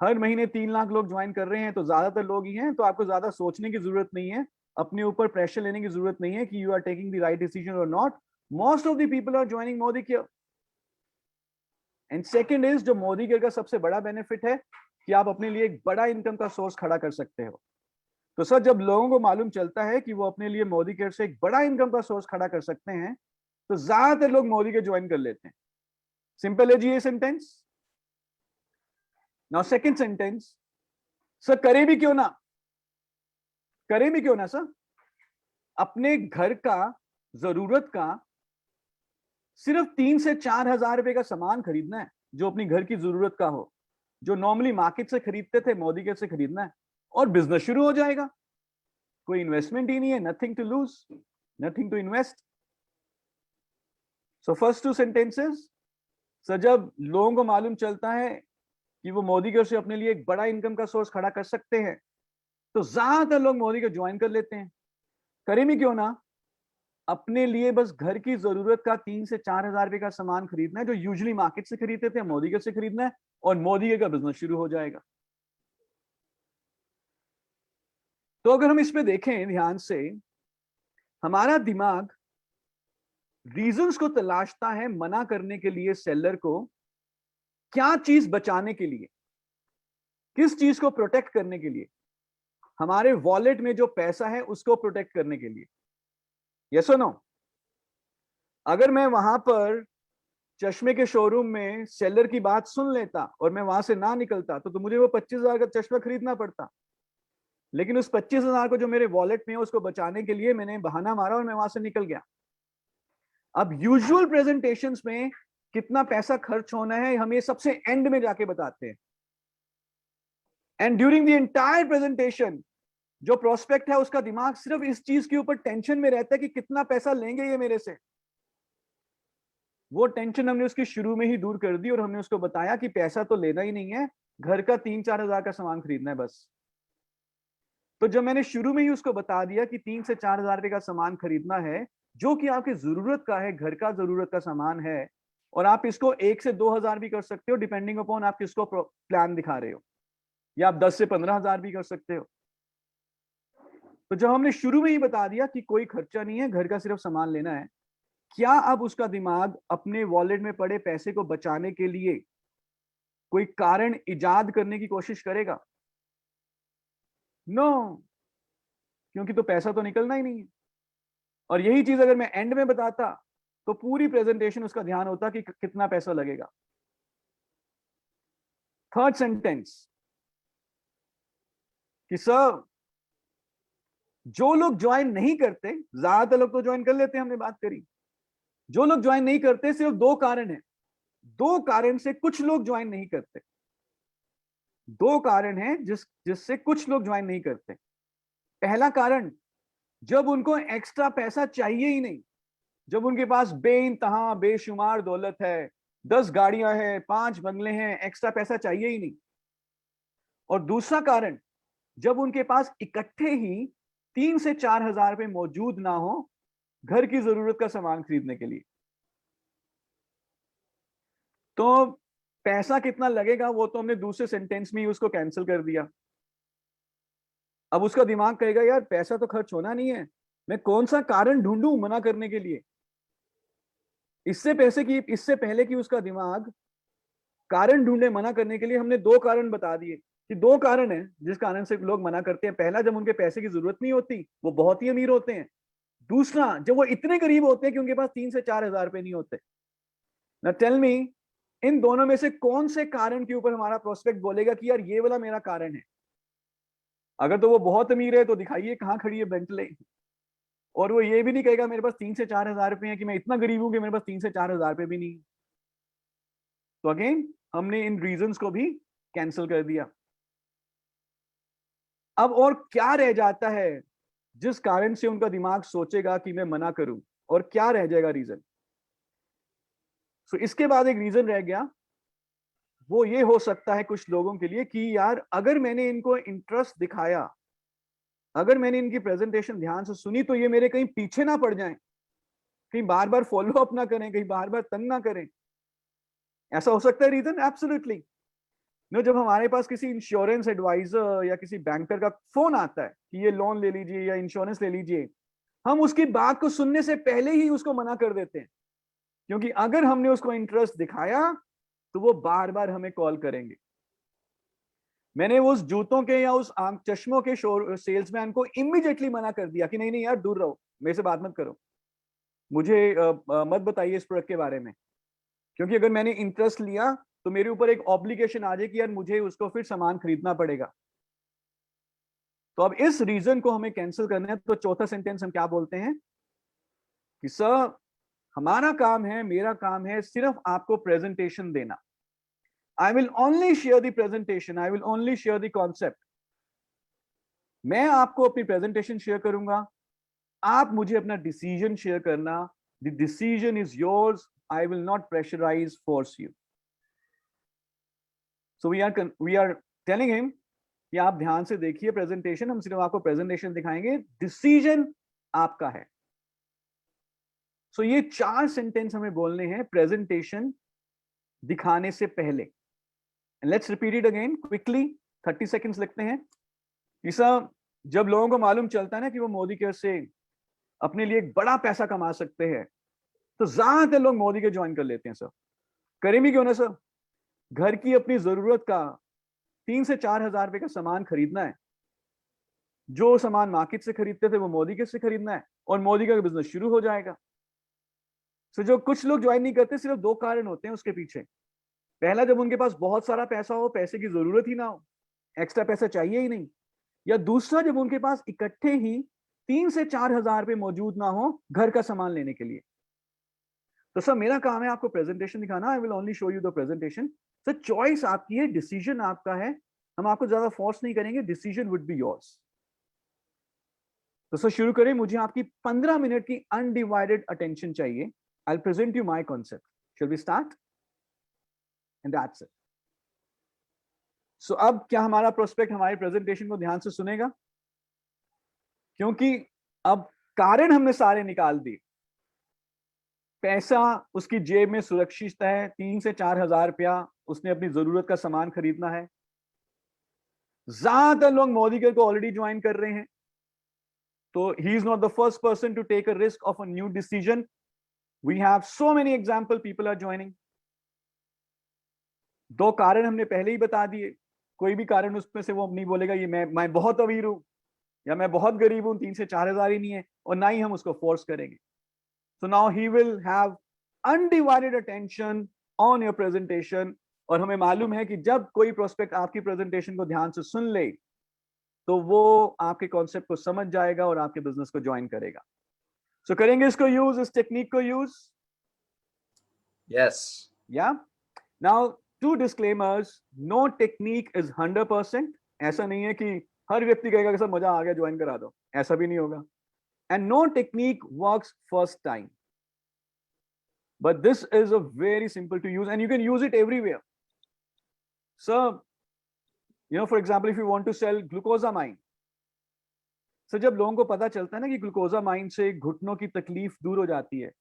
हर महीने 3 लाख लोग ज्वाइन कर रहे हैं, तो ज्यादातर लोग ही हैं। तो आपको ज्यादा सोचने की जरूरत नहीं है, अपने ऊपर प्रेशर लेने की जरूरत नहीं है कि you are taking the right decision or not. Most of the people are joining Modi care. And second is, जो मोदी केयर का सबसे बड़ा बेनिफिट है कि आप अपने लिए एक बड़ा इनकम का सोर्स खड़ा कर सकते हो। तो सर, जब लोगों को मालूम चलता है कि वो अपने लिए मोदी केयर से एक बड़ा इनकम का सोर्स खड़ा कर सकते हैं, तो ज्यादातर लोग मोदी के ज्वाइन कर लेते हैं। सिंपल है जी ये sentence. Now second sentence, sir करें भी क्यों ना सर, अपने घर का, जरूरत का सिर्फ 3 से 4 हजार रुपए का सामान खरीदना है, जो अपनी घर की जरूरत का हो, जो नॉर्मली मार्केट से खरीदते थे, मोदी केयर से खरीदना है, और बिजनेस शुरू हो जाएगा। कोई इन्वेस्टमेंट ही नहीं है, nothing to lose, nothing to invest. So first 2 sentences, sir जब लोगों को मालूम चलता है कि वो मोदी केयर से अपने लिए एक बड़ा इनकम का सोर्स खड़ा कर सकते हैं, तो ज्यादातर लोग मोदी केयर ज्वाइन कर लेते हैं। करें भी क्यों ना, अपने लिए बस घर की जरूरत का 3 से 4 हजार रुपए का सामान खरीदना है, जो यूजुअली मार्केट से खरीदते थे, मोदी केयर से खरीदना है, और मोदी केयर का बिजनेस शुरू हो जाएगा। तो अगर हम इसमें देखें ध्यान से, हमारा दिमाग रीजंस को तलाशता है मना करने के लिए सेलर को, क्या चीज बचाने के लिए, किस चीज को प्रोटेक्ट करने के लिए, हमारे वॉलेट में जो पैसा है उसको प्रोटेक्ट करने के लिए। यस और नो? अगर मैं वहां पर चश्मे के शोरूम में सेलर की बात सुन लेता और मैं वहां से ना निकलता, तो मुझे वो 25,000 का चश्मा खरीदना पड़ता। लेकिन उस 25,000 को जो मेरे वॉलेट में है उसको बचाने के लिए मैंने बहाना मारा और मैं वहां से निकल गया। अब यूजुअल प्रेजेंटेशंस में कितना पैसा खर्च होना है हम ये सबसे एंड में जाके बताते हैं, and during the entire presentation जो प्रोस्पेक्ट है उसका दिमाग सिर्फ इस चीज के ऊपर टेंशन में रहता है कि कितना पैसा लेंगे ये मेरे से। वो टेंशन हमने उसकी शुरू में ही दूर कर दी और हमने उसको बताया कि पैसा तो लेना ही नहीं है, घर का 3-4 हजार का सामान खरीदना है बस। तो जब मैंने शुरू में ही उसको बता दिया कि 3 से 4 हजार रुपए का सामान खरीदना है जो कि आपकी जरूरत का है, घर का जरूरत का सामान है, और आप इसको 1 से 2 हजार भी कर सकते हो डिपेंडिंग अपॉन आप किसको प्लान दिखा रहे हो, या आप 10 से 15 हजार भी कर सकते हो। तो जब हमने शुरू में ही बता दिया कि कोई खर्चा नहीं है, घर का सिर्फ सामान लेना है, क्या अब उसका दिमाग अपने वॉलेट में पड़े पैसे को बचाने के लिए कोई कारण इजाद करने की कोशिश करेगा? नो, क्योंकि तो पैसा तो निकलना ही नहीं है। और यही चीज अगर मैं एंड में बताता तो पूरी प्रेजेंटेशन उसका ध्यान होता कि कितना पैसा लगेगा। थर्ड सेंटेंस कि सर जो लोग ज्वाइन नहीं करते, ज्यादातर लोग तो ज्वाइन कर लेते हैं, हमने बात करी, जो लोग ज्वाइन नहीं करते सिर्फ 2 कारण है। 2 कारण से कुछ लोग ज्वाइन नहीं करते, 2 कारण है जिससे कुछ लोग ज्वाइन नहीं करते। पहला कारण, जब उनको एक्स्ट्रा पैसा चाहिए ही नहीं, जब उनके पास बेइंतहा बेशुमार दौलत है, 10 गाड़ियां हैं, 5 बंगले हैं, एक्स्ट्रा पैसा चाहिए ही नहीं। और दूसरा कारण, जब उनके पास इकट्ठे ही 3 से 4 हजार रुपए मौजूद ना हो घर की जरूरत का सामान खरीदने के लिए। तो पैसा कितना लगेगा वो तो हमने दूसरे सेंटेंस में ही उसको कैंसिल कर दिया। अब उसका दिमाग कहेगा यार पैसा तो खर्च होना नहीं है, मैं कौन सा कारण ढूंढूं मना करने के लिए। इससे पहले कि उसका दिमाग कारण ढूंढे मना करने के लिए, हमने 2 कारण बता दिए कि 2 कारण है जिस कारण से लोग मना करते हैं। पहला, जब उनके पैसे की जरूरत नहीं होती, वो बहुत ही अमीर होते हैं। दूसरा, जब वो इतने गरीब होते हैं कि उनके पास 3 से 4 हजार रुपए नहीं होते। ना टेल मी, इन दोनों में से कौन से कारण के ऊपर हमारा प्रोस्पेक्ट बोलेगा कि यार ये वाला मेरा कारण है? अगर तो वो बहुत अमीर है तो दिखाइए कहाँ खड़ी है बेंटले, और वो ये भी नहीं कहेगा मेरे पास 3 से 4 हजार रुपए है कि मैं इतना गरीब हूं कि मेरे पास 3 से 4 हजार रुपए भी नहीं। तो अगेन हमने इन रीजंस को भी कैंसिल कर दिया। अब और क्या रह जाता है जिस कारण से उनका दिमाग सोचेगा कि मैं मना करूं, और क्या रह जाएगा रीजन? सो इसके बाद एक रीजन रह गया, वो ये हो सकता है कुछ लोगों के लिए कि यार अगर मैंने इनको इंटरेस्ट दिखाया, अगर मैंने इनकी प्रेजेंटेशन ध्यान से सुनी, तो ये मेरे कहीं पीछे ना पड़ जाएं, कहीं बार बार फॉलो अप ना करें, कहीं बार बार तंग ना करें। ऐसा हो सकता है रीजन? एब्सोल्युटली। नो, जब हमारे पास किसी इंश्योरेंस एडवाइजर या किसी बैंकर का फोन आता है कि ये लोन ले लीजिए या इंश्योरेंस ले लीजिए, हम उसकी बात को सुनने से पहले ही उसको मना कर देते हैं, क्योंकि अगर हमने उसको इंटरेस्ट दिखाया तो वो बार बार हमें कॉल करेंगे। मैंने उस जूतों के या उस आंख चश्मों के सेल्समैन को इमीडिएटली मना कर दिया कि नहीं नहीं यार, दूर रहो, मेरे से बात मत करो, मुझे मत बताइए इस प्रोडक्ट के बारे में, क्योंकि अगर मैंने इंटरेस्ट लिया तो मेरे ऊपर एक ऑब्लिगेशन आ जाए कि यार मुझे उसको फिर सामान खरीदना पड़ेगा। तो अब इस रीजन को हमें कैंसिल करना है। तो चौथा सेंटेंस हम क्या बोलते हैं कि सर हमारा काम है, मेरा काम है सिर्फ आपको प्रेजेंटेशन देना। I will only share the presentation, I will only share the concept. मैं आपको अपनी प्रेजेंटेशन शेयर करूंगा, आप मुझे अपना डिसीजन शेयर करना। The decision is yours, I will not pressurize, force you. So we are telling him कि आप ध्यान से देखिए प्रेजेंटेशन, हम सिर्फ आपको प्रेजेंटेशन दिखाएंगे, डिसीजन आपका है। So ये 4 सेंटेंस हमें बोलने हैं प्रेजेंटेशन दिखाने से पहले। And let's repeat it again quickly, 30 seconds लिखते हैं। जब लोगों को मालूम चलता है ना कि वो मोदी केयर से अपने लिए एक बड़ा पैसा कमा सकते हैं, तो ज्यादातर लोग मोदी केयर ज्वाइन कर लेते हैं। सर करें भी क्यों ना सर, घर की अपनी जरूरत का 3 से 4 हजार रुपए का सामान खरीदना है, जो सामान मार्केट से खरीदते थे वो मोदी केयर से खरीदना है, और मोदी का बिजनेस शुरू हो जाएगा। सो जो कुछ लोग ज्वाइन नहीं करते, सिर्फ 2 कारण होते हैं उसके पीछे। पहला, जब उनके पास बहुत सारा पैसा हो, पैसे की जरूरत ही ना हो, एक्स्ट्रा पैसा चाहिए ही नहीं, या दूसरा जब उनके पास इकट्ठे ही 3 से 4 हजार रुपए मौजूद ना हो घर का सामान लेने के लिए। तो सर मेरा काम है आपको प्रेजेंटेशन दिखाना, I will only show you the presentation. Sir choice आपकी है, डिसीजन आपका है, हम आपको ज्यादा फोर्स नहीं करेंगे, डिसीजन वुड बी योर्स। तो सर शुरू करें, मुझे आपकी 15 मिनट की अनडिवाइडेड अटेंशन चाहिए। I will present you my concept, shall we start? And that's it. So अब क्या हमारा प्रोस्पेक्ट हमारी प्रेजेंटेशन को ध्यान से सुनेगा? क्योंकि अब कारण हमने सारे निकाल दिए। पैसा उसकी जेब में सुरक्षित है, 3 से 4 हजार रुपया उसने अपनी जरूरत का सामान खरीदना है। ज्यादातर लोग मोदी को ऑलरेडी ज्वाइन कर रहे हैं, तो he is not the first person to take a risk of a new decision. We have so many example, people are joining. 2 कारण हमने पहले ही बता दिए, कोई भी कारण उसमें से वो नहीं बोलेगा ये मैं बहुत अमीर हूं या मैं बहुत गरीब हूं, 3 से 4 हजार ही नहीं है, और ना ही हम उसको फोर्स करेंगे। So now he will have undivided attention on your presentation। और हमें मालूम है कि जब कोई प्रोस्पेक्ट आपकी प्रेजेंटेशन को ध्यान से सुन ले तो वो आपके कॉन्सेप्ट को समझ जाएगा और आपके बिजनेस को ज्वाइन करेगा। सो करेंगे इसको यूज, इस टेक्निक को यूज? यस। या now 2 disclaimers, no technique is 100%। ऐसा नहीं है कि हर व्यक्ति कहेगा कि सर मजा आ गया ज्वाइन करा दो, ऐसा भी नहीं होगा। And no technique works first time, but this is a very simple to use and you can use it everywhere. So for example, if you want to sell glucosamine, so जब लोगों को पता चलता है ना कि ग्लूकोजामाइन से घुटनों की तकलीफ दूर हो जाती है,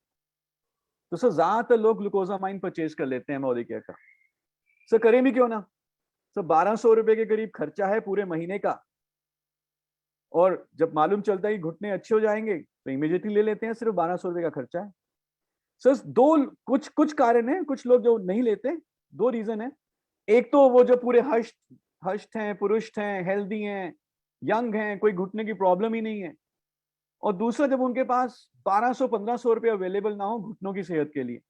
तो सर ज्यादातर लोग ग्लूकोजामाइन परचेज कर लेते हैं मोदी केयर का। सर करें भी क्यों ना? सर 1200 रुपए के करीब खर्चा है पूरे महीने का, और जब मालूम चलता है कि घुटने अच्छे हो जाएंगे तो इमीडिएटली ले लेते हैं, सिर्फ 1200 रुपए का खर्चा है। सर कुछ कारण है, कुछ लोग जो नहीं लेते, 2 रीजन है। एक तो वो जो पूरे हष्ट हैं, पुरुष हैं, हेल्दी हैं, यंग हैं, कोई घुटने की प्रॉब्लम ही नहीं है। और दूसरा, जब उनके पास 1200-1500 रुपए अवेलेबल ना हो घुटनों की सेहत के लिए।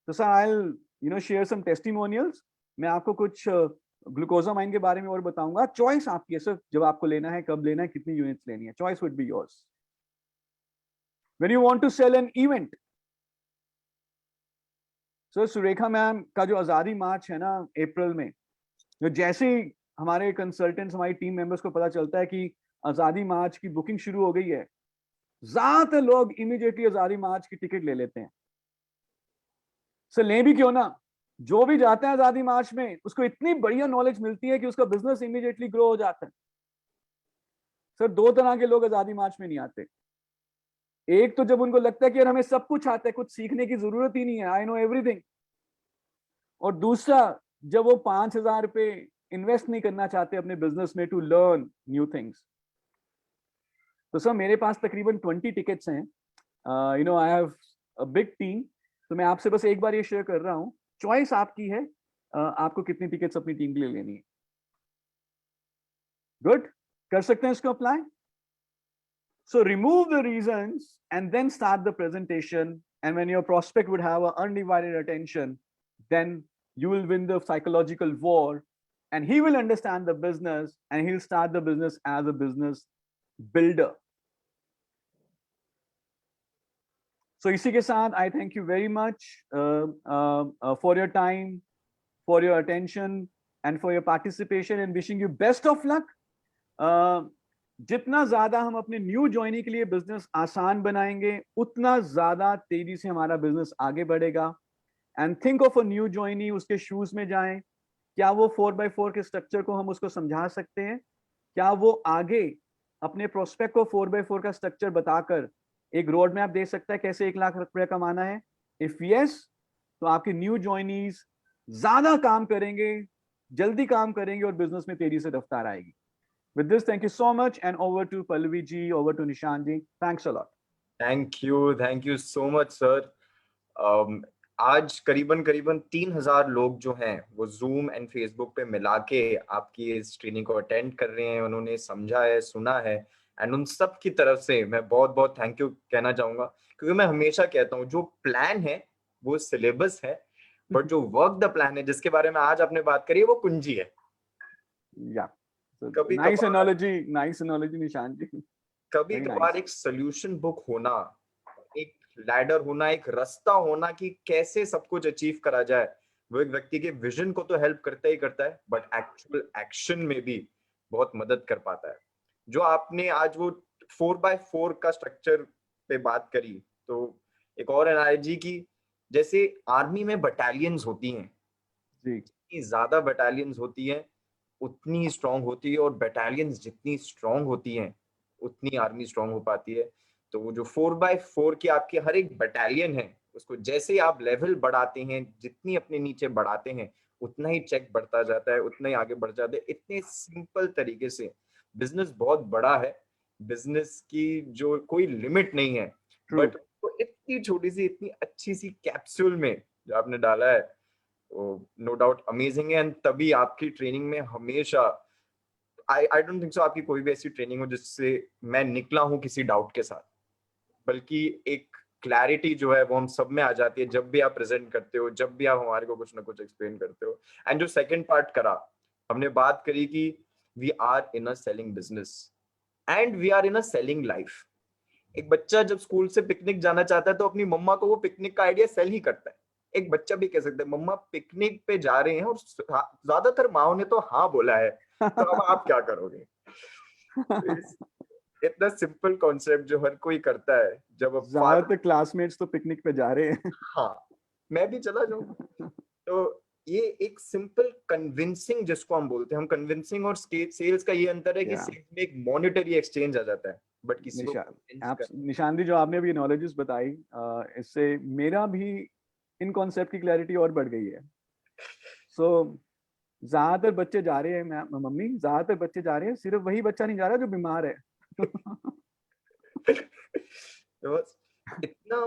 तो sir I will share some testimonials. मैं आपको कुछ ग्लूकोजामाइन के बारे में और बताऊंगा। चॉइस आपकी है सर, जब आपको लेना है, कब लेना है, कितनी यूनिट्स लेनी है, choice would be yours. When you want to sell an event, so Surekha ma'am का जो आजादी मार्च है ना अप्रैल में, जो जैसे ही हमारे कंसल्टेंट्स, हमारी टीम मेंबर्स को पता चलता है कि आजादी मार्च की बुकिंग शुरू हो गई है, ज्यादातर लोग इमीडिएटली आजादी मार्च की टिकट ले लेते हैं। सर ले भी क्यों ना, जो भी जाता है आजादी मार्च में उसको इतनी बढ़िया नॉलेज मिलती है कि उसका बिजनेस इमीडिएटली ग्रो हो जाता है। सर 2 तरह के लोग आजादी मार्च में नहीं आते। एक तो जब उनको लगता है कि यार हमें सब कुछ आता है, कुछ सीखने की जरूरत ही नहीं है, आई नो एवरीथिंग। और दूसरा, जब वो 5000 रुपए इन्वेस्ट नहीं करना चाहते अपने बिजनेस में टू लर्न न्यू थिंग्स। तो सर मेरे पास तकरीबन 20 टिकट्स हैं, I have a big team. तो मैं आपसे बस एक बार ये शेयर कर रहा हूँ, चॉइस आपकी है, आपको कितनी टिकट्स अपनी टीम के लिए लेनी है। गुड, कर सकते हैं इसको apply. So remove the reasons and then start the presentation, and when your prospect would have an undivided attention, then you will win the psychological war and he will understand the business and he'll start the business as a business builder. So इसी के साथ I thank you very much for your time, for your attention and for your participation, and wishing you best of luck. जितना ज्यादा हम अपने new joinee के लिए business आसान बनाएंगे, उतना ज्यादा तेजी से हमारा बिजनेस आगे बढ़ेगा। And think of a new joinee, उसके शूज में जाएं। क्या वो 4x4 के स्ट्रक्चर को हम उसको समझा सकते हैं? क्या वो आगे अपने प्रोस्पेक्ट को 4x4 का स्ट्रक्चर बताकर एक रोड मैप दे सकता है कैसे 1 लाख रुपया कमाना है? इफ यस, तो आपके न्यू ज्वाइनीज ज्यादा काम करेंगे, जल्दी काम करेंगे और बिजनेस में तेजी से रफ्तार आएगी। With this, thank you so much, and over to Pallavi ji, over to Nishan ji. Thanks a lot. Thank you so much, sir. आज करीबन 3000 लोग जो हैं वो Zoom एंड Facebook पे मिला के आपकी इस ट्रेनिंग को अटेंड कर रहे हैं, उन्होंने समझा है, सुना है, एंड उन सब की तरफ से मैं बहुत थैंक यू कहना चाहूंगा। क्योंकि मैं हमेशा कहता हूँ जो प्लान है वो सिलेबस है, बट जो वर्क द प्लान है जिसके बारे में आज आपने बात करी है वो कुंजी है। Yeah. So nice analogy, निशान जी। कभी कभार एक सोल्यूशन बुक होना, एक लैडर होना, एक रास्ता होना कि कैसे सब कुछ अचीव करा जाए, वो एक व्यक्ति के विजन को तो हेल्प करता है, बट एक्चुअल एक्शन में भी बहुत मदद कर पाता है। जो आपने आज वो 4x4 का स्ट्रक्चर पे बात करी, तो एक और एनालॉजी की, जैसे आर्मी में बटालियंस होती हैं, जी जितनी ज्यादा बटालियंस होती हैं उतनी स्ट्रांग होती है, और बटालियंस जितनी स्ट्रांग होती हैं उतनी आर्मी स्ट्रांग हो पाती है। तो वो जो 4x4 की आपकी हर एक बटालियन है, उसको जैसे ही आप लेवल बढ़ाते हैं, जितनी अपने नीचे बढ़ाते हैं, उतना ही चेक बढ़ता जाता है, उतना ही आगे बढ़ जाता है। इतने सिंपल तरीके से बिजनेस बहुत बड़ा है, बिजनेस की जो कोई लिमिट नहीं है, ट्रू। बट वो इतनी छोटी सी, इतनी अच्छी सी कैप्सूल में जो आपने डाला है, नो डाउट अमेजिंग है। एंड तभी आपकी ट्रेनिंग में हमेशा, आई डोंट थिंक सो आपकी कोई भी ऐसी ट्रेनिंग हो जिससे मैं निकला हूं किसी डाउट के साथ, बल्कि एक क्लैरिटी जो है वो हम सब में आ जाती है जब भी आप प्रेजेंट करते हो, जब भी आप हमारे को कुछ ना कुछ एक्सप्लेन करते हो। एंड जो सेकंड पार्ट करा, हमने बात करी कि we are in a selling business and we are in a selling life. एक बच्चा जब स्कूल से पिकनिक जाना चाहता है तो अपनी मम्मा को वो पिकनिक का आइडिया सेल ही करता है। एक बच्चा भी कह सकता है मम्मा पिकनिक पे जा रहे हैं, और ज्यादातर माओ ने तो हाँ बोला है, तो अब आप क्या करोगे? तो इतना सिंपल कॉन्सेप्ट जो हर कोई करता है, जब अब ज्यादातर क्लासमेट्स तो पिकनिक पे जा रहे हैं। हाँ, मैं भी चला जाऊं। तो ये एक सिंपल कन्विंसिंग, जिसको हम बोलते हैं, हम कन्विंसिंग और सेल्स का ये अंतर है कि Yeah. सेल्स में एक मॉनेटरी एक्सचेंज आ जाता है, बट किसी को निशान दी, जो आपने अभी नॉलेजेस बताई, इससे मेरा भी इन कॉन्सेप्ट की क्लैरिटी और बढ़ गई है। सो ज्यादातर बच्चे जा रहे हैं, मम्मी ज्यादातर बच्चे जा रहे हैं, सिर्फ वही बच्चा नहीं जा रहा जो बीमार है। तो बस इतना,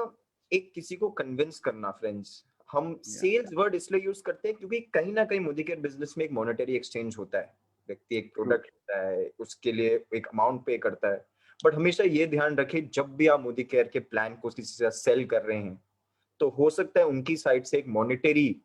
एक किसी को कन्विंस करना, फ्रेंड्स, हम सेल्स वर्ड इसलिए यूज करते हैं क्योंकि कहीं ना कहीं मोदी केयर बिजनेस में एक मॉनेटरी एक्सचेंज होता है। व्यक्ति एक प्रोडक्ट लेता है, उसके लिए एक अमाउंट पे करता है, बट हमेशा ये ध्यान रखें जब भी आप मोदी केयर के प्लान को किसी से सेल कर रहे हैं, तो हो सकता है उनकी साइड से एक मॉनेटरी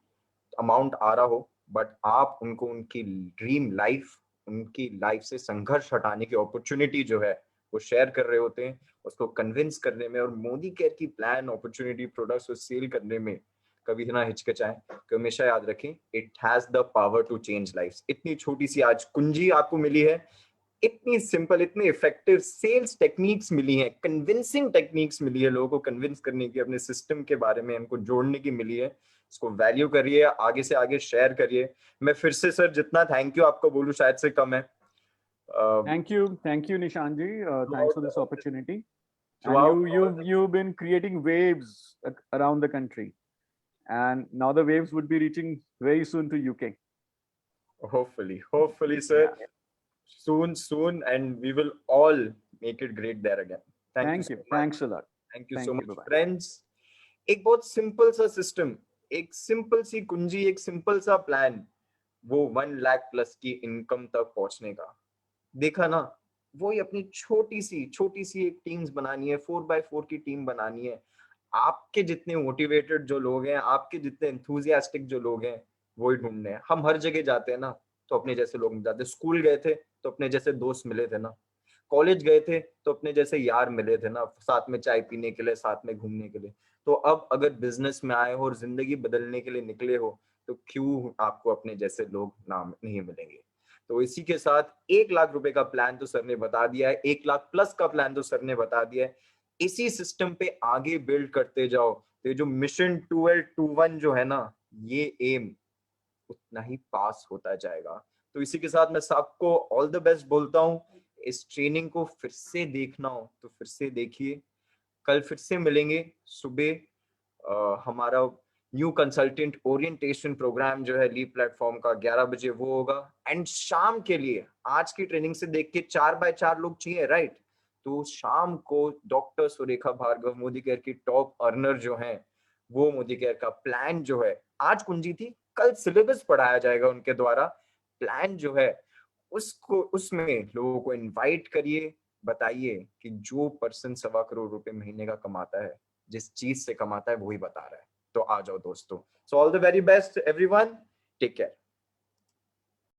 अमाउंट आ रहा हो, बट आप उनको उनकी ड्रीम लाइफ, उनकी लाइफ से संघर्ष हटाने की अपॉर्चुनिटी जो है वो शेयर कर रहे होते हैं। उसको कन्विंस करने में और मोदी केयर की प्लान, अपॉर्चुनिटी, प्रोडक्ट्स को सेल करने में कभी ना हिचकिचाएं। कि हमेशा याद रखें, it has the power to change life. इतनी छोटी सी आज कुंजी आपको मिली है, इतनी सिंपल, इतनी इफेक्टिव सेल्स टेक्निक्स मिली हैं, कन्विंसिंग टेक्निक्स मिली है, लोगों को कन्विंस करने की, अपने सिस्टम के बारे में उनको जोड़ने की मिली है। इसको वैल्यू करिए, आगे से आगे शेयर करिए। मैं फिर से सर जितना थैंक यू आपको बोलूं शायद से कम है। Thank you, Nishan ji. Thanks for this opportunity. And throughout you've been creating waves around the country, and now the waves would be reaching very soon to UK. hopefully sir, soon, and we will all make it great there again. Thank you so much. Thanks a lot. Thank you Thank so you, much bye-bye. friends। एक बहुत simple सा system, एक simple सी कुंजी, एक simple सा plan, वो 1 lakh plus की income तक पहुंचने का। देखा ना, वही अपनी छोटी सी एक टीम्स बनानी है, 4x4 की टीम बनानी है। आपके जितने मोटिवेटेड जो लोग हैं, आपके जितने एंथुजियास्टिक जो लोग हैं, वो ही ढूंढने हैं। हम हर जगह जाते हैं ना, तो अपने जैसे लोग मिल जाते हैं। स्कूल गए थे तो अपने जैसे दोस्त मिले थे ना, कॉलेज गए थे तो अपने जैसे यार मिले थे ना, साथ में चाय पीने के लिए, साथ में घूमने के लिए। तो अब अगर बिजनेस में आए हो और जिंदगी बदलने के लिए निकले हो, तो क्यों आपको अपने जैसे लोग नाम नहीं मिलेंगे। तो इसी के साथ 1 लाख रुपए का प्लान तो सर ने बता दिया है, 1 लाख प्लस का प्लान तो सर ने बता दिया है। इसी सिस्टम पे आगे बिल्ड करते जाओ, तो ये जो मिशन 1221 जो है ना, ये एम उतना ही पास होता जाएगा। तो इसी के साथ मैं सबको ऑल द बेस्ट बोलता हूँ। इस ट्रेनिंग को फिर से देखना हो तो फिर से देखिए। कल फिर से मिलेंगे सुबह। हमारा न्यू कंसल्टेंट ओरिएंटेशन प्रोग्राम जो है लीप प्लेटफॉर्म का 11 बजे वो होगा। एंड शाम के लिए आज की ट्रेनिंग से देख के 4x4 लोग चाहिए, राइट? तो शाम को डॉक्टर सुरेखा भार्गव, मोदी केयर की टॉप अर्नर जो हैं, वो मोदी केयर का प्लान जो है, आज कुंजी थी, कल सिलेबस पढ़ाया जाएगा उनके द्वारा। प्लान जो है उसको, उसमें लोगों को इनवाइट करिए, बताइए कि जो पर्सन 1.25 करोड़ रुपए महीने का कमाता है, जिस चीज से कमाता है, वही बता रहा है। तो आ जाओ दोस्तों। So all the very best everyone, take care.